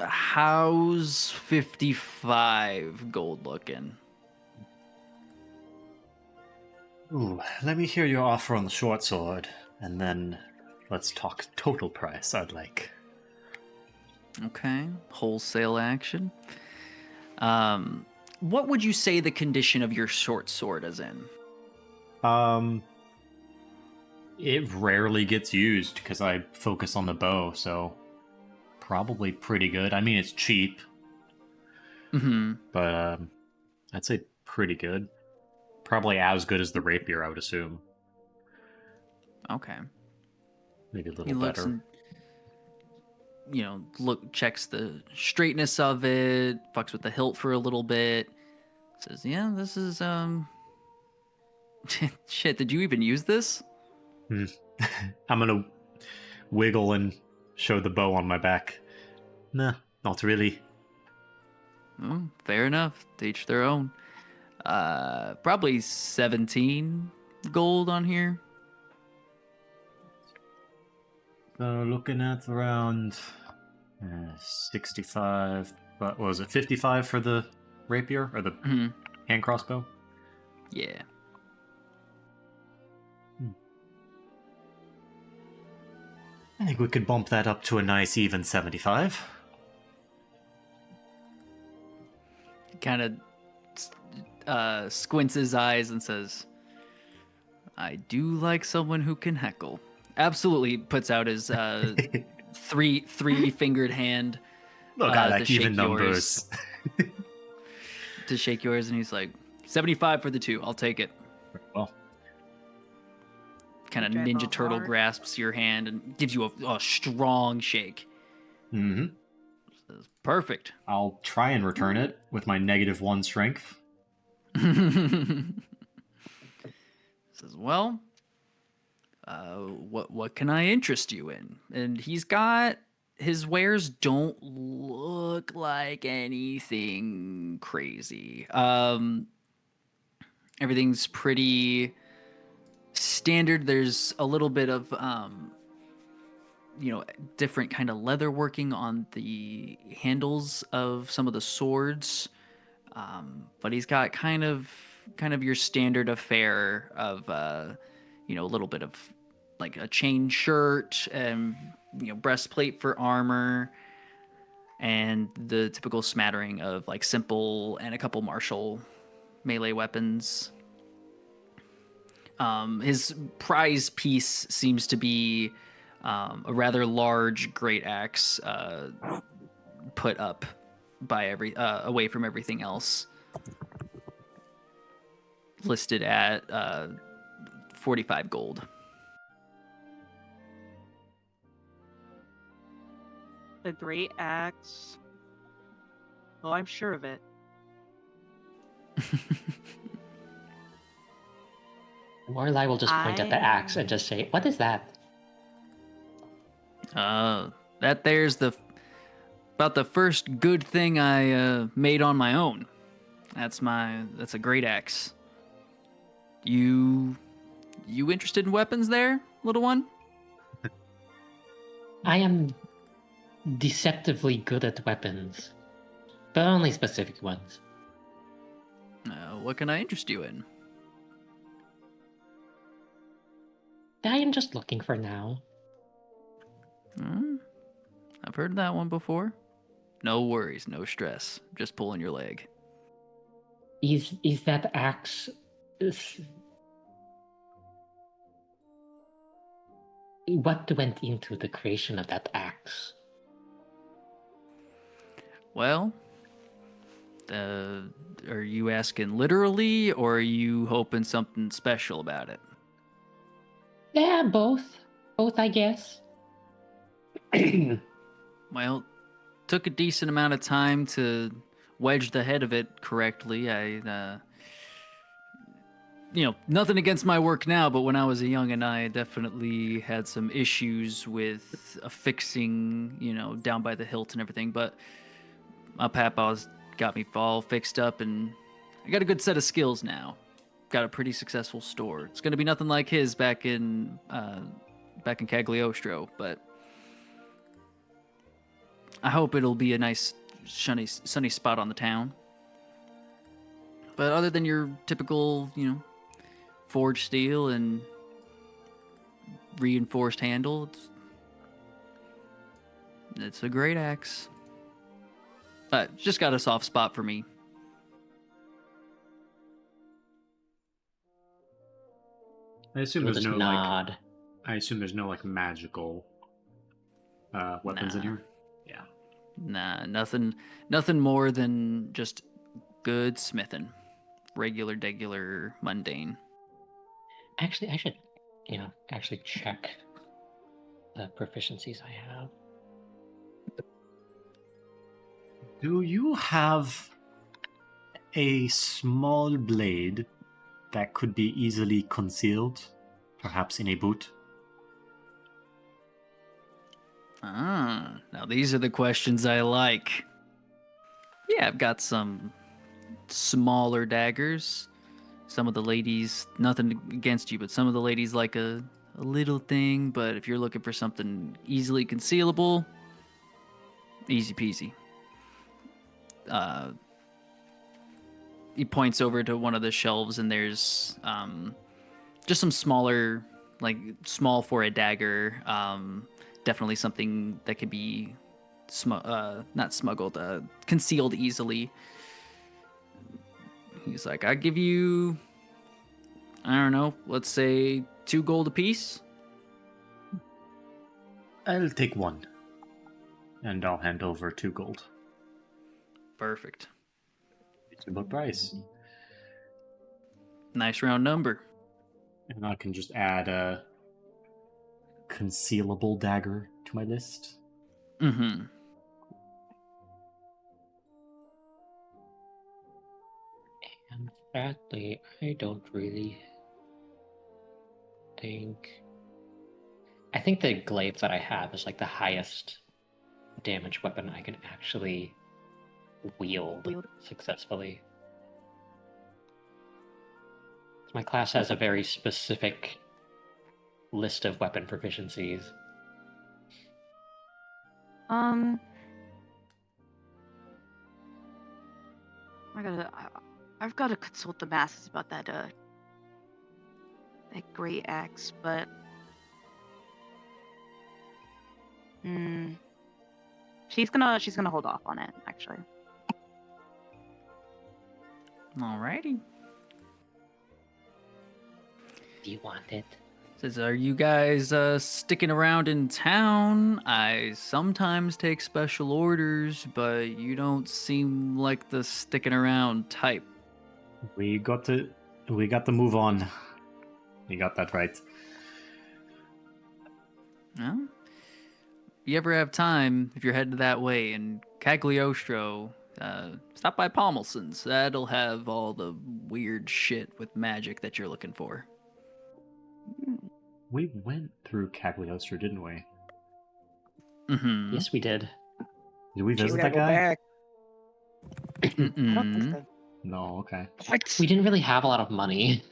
How's 55 gold looking? Ooh, let me hear your offer on the short sword, and then let's talk total price, I'd like. Okay, wholesale action. What would you say the condition of your short sword is in? It rarely gets used because I focus on the bow, so probably pretty good. I mean, it's cheap, but I'd say pretty good. Probably as good as the rapier, I would assume. Okay. Maybe a little He looks better. and, checks the straightness of it, fucks with the hilt for a little bit. Says, yeah, this is, shit, did you even use this? I'm gonna wiggle and show the bow on my back. Nah, not really. Oh, fair enough. To each their own. Probably 17 gold on here. So looking at around 65, but what was it, 55 for the rapier or the hand crossbow? Yeah. I think we could bump that up to a nice even 75. Kind of squints his eyes and says, I do like someone who can heckle. Absolutely puts out his three-fingered hand. Look, I like even numbers. To shake yours, and he's like, 75 for the two. I'll take it. Well, kind of Ninja Turtle grasps your hand and gives you a strong shake. Mm-hmm. Says, perfect. I'll try and return it with my -1 strength. Says, well, what can I interest you in? And he's got his wares don't look like anything crazy. Everything's pretty standard. There's a little bit of different kind of leather working on the handles of some of the swords. But he's got kind of your standard affair of a little bit of like a chain shirt and breastplate for armor, and the typical smattering of like simple and a couple martial melee weapons. His prize piece seems to be a rather large great axe put up by away from everything else, listed at 45 gold. The great axe. Oh, I'm sure of it. Lorelai will just point at the axe and just say, "What is that?" That there's about the first good thing I made on my own. That's a great axe. You interested in weapons there, little one? I am deceptively good at weapons, but only specific ones. What can I interest you in? I am just looking for now. I've heard that one before. No worries, no stress. Just pulling your leg. Is that axe? What went into the creation of that axe? Well, are you asking literally, or are you hoping something special about it? Yeah, both. Both, I guess. Well, took a decent amount of time to wedge the head of it correctly. Nothing against my work now, but when I was a young and I definitely had some issues with affixing, down by the hilt and everything. But my papa's got me all fixed up, and I got a good set of skills now. Got a pretty successful store. It's gonna be nothing like his back in Cagliostro, but I hope it'll be a nice, sunny spot on the town. But other than your typical, forged steel and reinforced handle, it's a great axe. But just got a soft spot for me. I assume We'll there's just no nod. magical weapons in here. Yeah. Nah, nothing more than just good smithing. Regular, mundane. Actually, I should, actually check the proficiencies I have. Do you have a small blade that could be easily concealed, perhaps in a boot? Now these are the questions I like. Yeah, I've got some smaller daggers. Some of the ladies, nothing against you, but some of the ladies like a little thing. But if you're looking for something easily concealable, easy peasy. He points over to one of the shelves, and there's just some smaller, like small for a dagger. Definitely something that could be not smuggled, concealed easily. He's like, I give you, I don't know, let's say 2 gold apiece. I'll take 1. And I'll hand over 2 gold. Perfect. Reasonable price. Nice round number. And I can just add a concealable dagger to my list. Mm-hmm. And sadly, I don't really think I think the glaive that I have is like the highest damage weapon I can actually wield successfully. My class has a very specific list of weapon proficiencies. I've got to consult the masses about that great axe, but she's gonna hold off on it, actually. Alrighty. Do you want it? Says, are you guys sticking around in town? I sometimes take special orders, but you don't seem like the sticking around type. We got to move on. You got that right. Well, if you ever have time, if you're headed that way in Cagliostro, stop by Pommelson's. That'll have all the weird shit with magic that you're looking for. We went through Cagliostro, didn't we? Mm-hmm. Yes, we did. Did we visit gotta that go guy? back. I don't think Mm-mm. so. No, okay. We didn't really have a lot of money.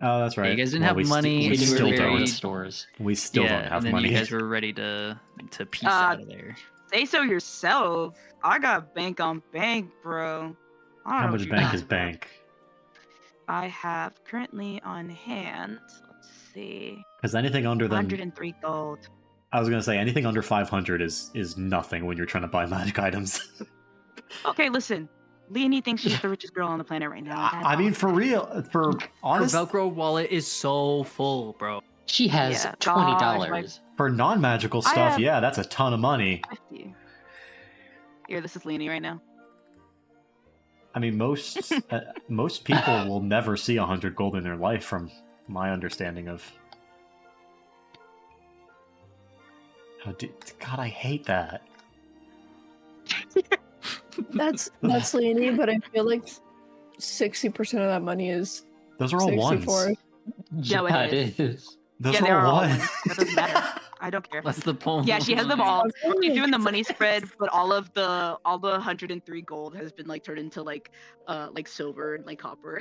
Oh, that's Yeah, right. you guys didn't Well, have money, We and didn't you were really still go to very the stores. We still don't have and then money. you guys were ready to piece out of there. Say so yourself. I got bank on bank, bro. I don't How know what much you're bank talking is about. bank? I have currently on hand, let's see, Because anything under than 103 gold. I was gonna say anything under 500 is nothing when you're trying to buy magic items. Okay, listen. Leonie thinks she's the richest girl on the planet right now. I mean, for real, for Her honest, Velcro wallet is so full, bro. She has Yeah, $20. gosh, for non-magical I stuff, have- yeah, that's a ton of money. 50. Here, this is Leonie right now. I mean, most people will never see 100 gold in their life, from my understanding of. God, I hate that. That's Laney, but I feel like 60% of that money is Those are all ones. 64. Yeah, Yeah, it it is. Those Yeah, are they are all all ones. ones. That doesn't matter. I don't care. That's the poem. Yeah, she has them all. Oh, We're doing the money spread, but all the 103 gold has been like turned into like silver and like copper.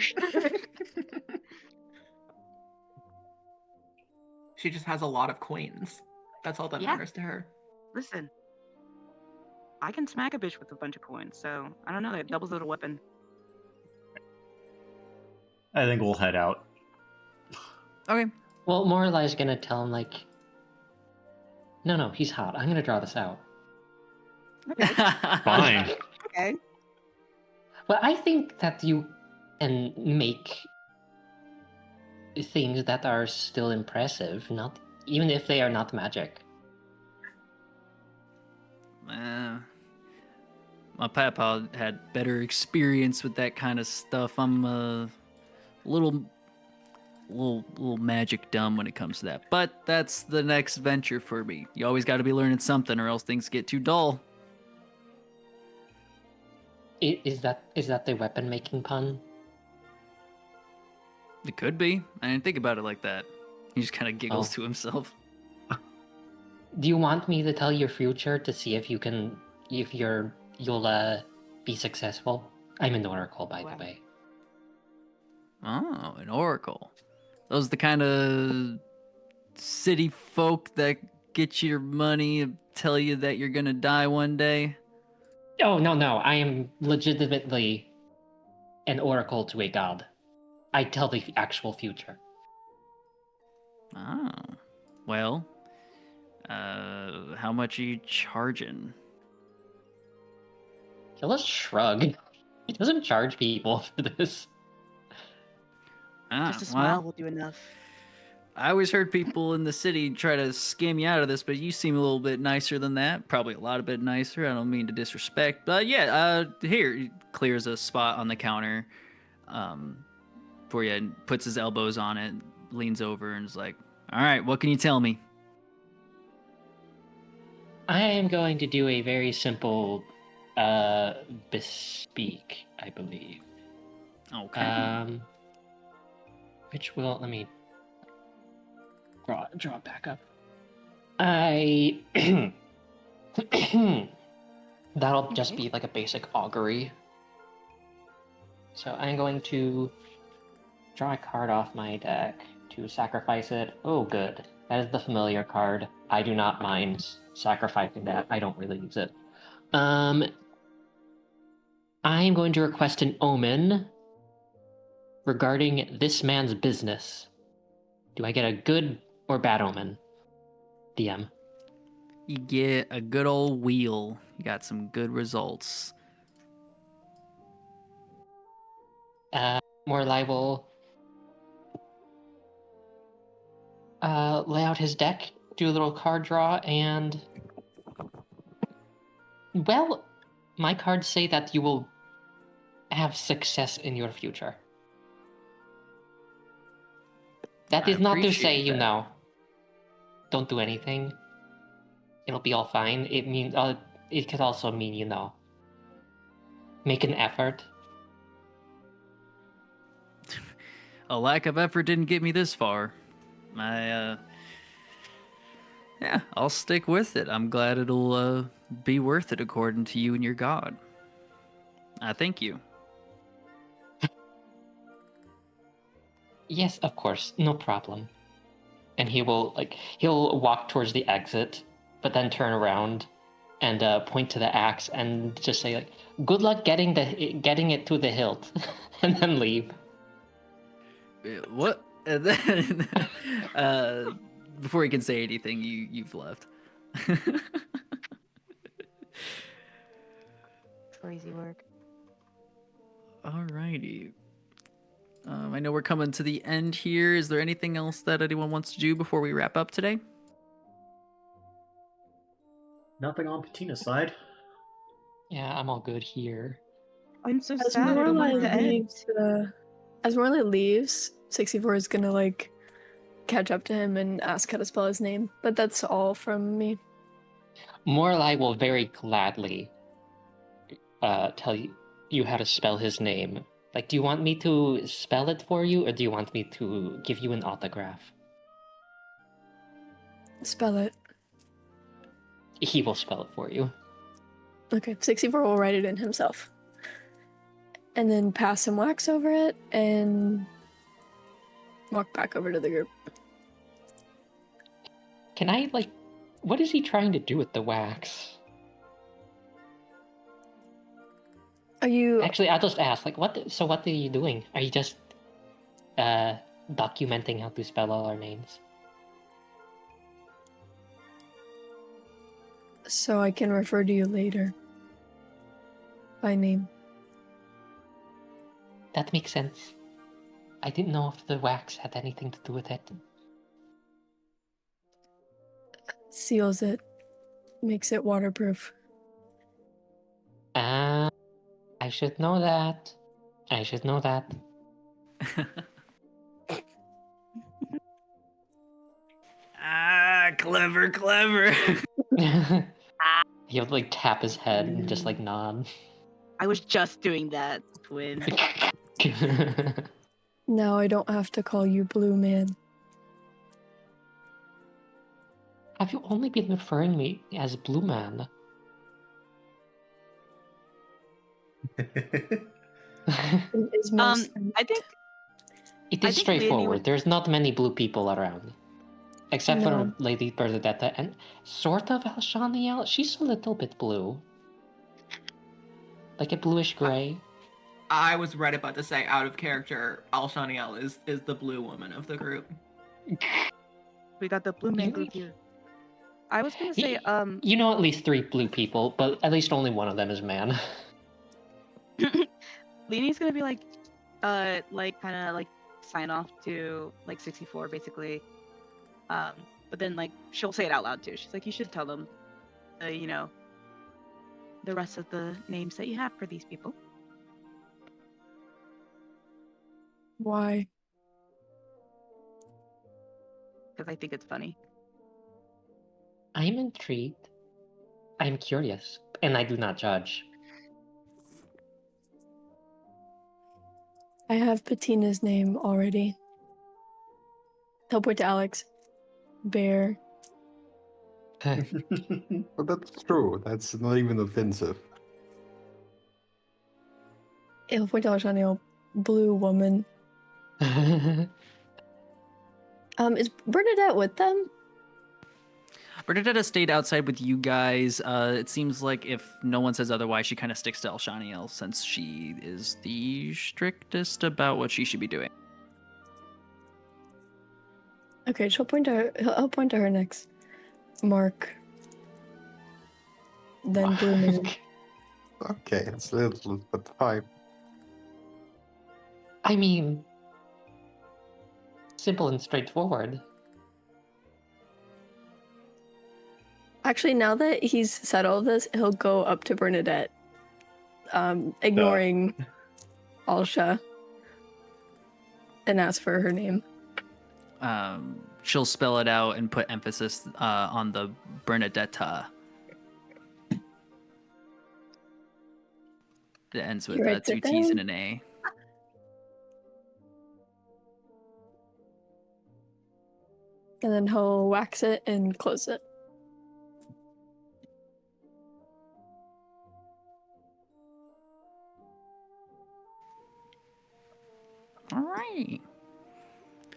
She just has a lot of coins. That's all that Yeah. matters to her. Listen, I can smack a bitch with a bunch of coins, so I don't know. That doubles as a weapon. I think we'll head out. Okay. Well, Morelai's gonna tell him, like, no, he's hot. I'm gonna draw this out. Fine. Okay. Well, I think that you can make things that are still impressive, not even if they are not magic. My papa had better experience with that kind of stuff. I'm a little magic dumb when it comes to that. But that's the next venture for me. You always got to be learning something, or else things get too dull. Is that the weapon making pun? It could be. I didn't think about it like that. He just kind of giggles Oh. to himself. Do you want me to tell your future to see if you'll be successful? I'm an oracle, by the way. Oh, an oracle. Those the kind of city folk that get your money and tell you that you're gonna die one day. Oh, no, I am legitimately an oracle to a god. I tell the actual future. Oh, well, how much are you charging? He'll just shrug. He doesn't charge people for this. Ah, Just a smile well, will do enough. I always heard people in the city try to scam you out of this, but you seem a little bit nicer than that. Probably a lot bit nicer. I don't mean to disrespect, but yeah. Here, he clears a spot on the counter, for you, and puts his elbows on it, leans over, and is like, "All right, what can you tell me?" I am going to do a very simple bespeak, I believe. Okay. Which will let me draw it back up. I that'll just be like a basic augury. So I'm going to draw a card off my deck to sacrifice it. Oh, good. That is the familiar card. I do not mind sacrificing that. I don't really use it. I'm going to request an omen regarding this man's business. Do I get a good or bad omen? DM. You get a good old wheel. You got some good results. More liable. Lay out his deck, do a little card draw, and well, my cards say that you will have success in your future. That I is not to appreciate say, that. don't do anything. It'll be all fine. It means it could also mean, make an effort. A lack of effort didn't get me this far. Yeah, I'll stick with it. I'm glad it'll be worth it according to you and your god. I thank you. Yes, of course, no problem. And he'll walk towards the exit, but then turn around and point to the axe and just say like, "Good luck getting it to the hilt," and then leave. What? And then, before he can say anything, you've left. Crazy work. Alrighty. I know we're coming to the end here. Is there anything else that anyone wants to do before we wrap up today? Nothing on Patina's side. Yeah, I'm all good here. I'm so As sad. I don't want it to Morlai end. leaves, as Morlai leaves, 64 is gonna like catch up to him and ask how to spell his name. But that's all from me. Morlai will very gladly tell you how to spell his name. Like, do you want me to spell it for you, or do you want me to give you an autograph? Spell it. He will spell it for you. Okay, 64 will write it in himself. And then pass some wax over it and walk back over to the group. Can I, what is he trying to do with the wax? Are you Actually, I'll just ask, what are you doing? Are you just documenting how to spell all our names? so I can refer to you later by name? That makes sense. I didn't know if the wax had anything to do with it. Seals it, makes it waterproof. I should know that. I should know that. Ah, clever, clever. He'll tap his head and just nod. I was just doing that, twin. Now I don't have to call you Blue Man. Have you only been referring me as Blue Man? Is most I think It I is think straightforward. Leonie- There's not many blue people around. Except No. for Lady Bernadetta and sort of Alshaniel. She's a little bit blue. Like a bluish gray. I was right about to say, out of character, Alshaniel is the blue woman of the group. we got the blue man group here. I was gonna say, You know at least 3 blue people, but at least only one of them is man. Leanie's gonna be kind of sign off to 64 basically. But then she'll say it out loud too. She's like, you should tell them, the rest of the names that you have for these people. Why? Because I think it's funny. I'm intrigued. I'm curious. And I do not judge. I have Patina's name already. He'll point to Alex. Bear. But that's true. That's not even offensive. He'll point out Shani, a blue woman. Is Bernadette with them? Bernadetta stayed outside with you guys. It seems like if no one says otherwise, she kind of sticks to Elshaniel since she is the strictest about what she should be doing. Okay, she'll point to her. I'll point to her next. Mark. Then Blue Moon. Okay, it's a little bit high. I mean, simple and straightforward. Actually, now that he's said all of this, he'll go up to Bernadette, ignoring Alsha, and ask for her name. She'll spell it out and put emphasis on the Bernadetta. It ends with You write 2 it T's down? and an A. And then he'll wax it and close it. All right.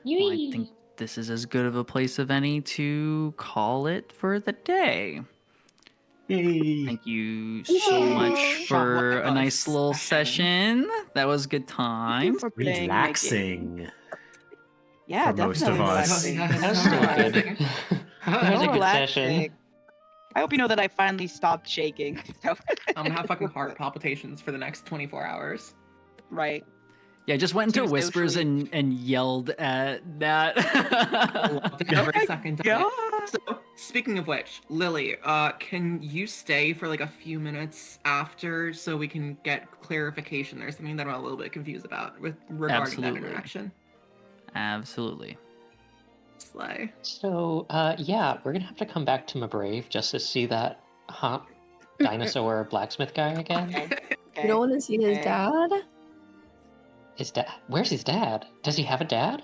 Well, I think this is as good of a place of any to call it for the day. Yay. Thank you so much for a nice little session. That was a good time. For playing my game. Relaxing. Yeah, for most definitely of us. relaxing. That was still good. That was a good session. Relaxing. I hope you know that I finally stopped shaking. So- I'm gonna have fucking heart palpitations for the next 24 hours. Right. Yeah, I just went into Tuesday, whispers usually- and yelled at that. Every my second of God. it. So, speaking of which, Lily, can you stay for like a few minutes after so we can get clarification? There's something that I'm a little bit confused about regarding Absolutely. that interaction. Absolutely. Slay. So, yeah, we're gonna have to come back to Mabrave just to see that hot dinosaur blacksmith guy again. Okay. You don't want to see his Okay. dad? His dad? Where's his dad? Does he have a dad?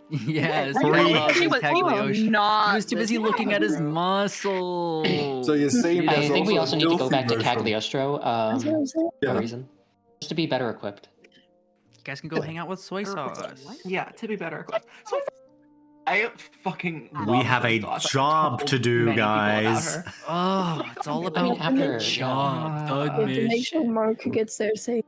Yeah, his Free. dad He was Cagliostro. not He was too busy looking at his muscle. So you're saying I there's think we also also a need to go filthy back to version. Cagliostro That's what I'm saying. for a Yeah. reason. Just to be better equipped. You guys can go hang out with soy sauce. Yeah, to be better equipped. So I fucking We love have a soy sauce. I've job told to do, many people about guys. her. Oh, it's all I about mean, the after- job, the We have to make mission. sure Mark gets there safe.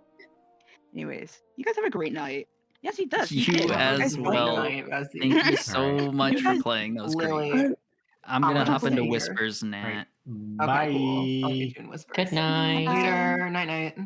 Anyways, you guys have a great night. Yes, he does. He You did. as guys Great well. night, as the- Thank you so Alright. much You for guys- playing. That was great. Lily. I'm I gonna wanna hop into play here. whispers, Nat. Alright. Okay, Bye. cool. I'll get you in whispers. Good night. Later. Night night.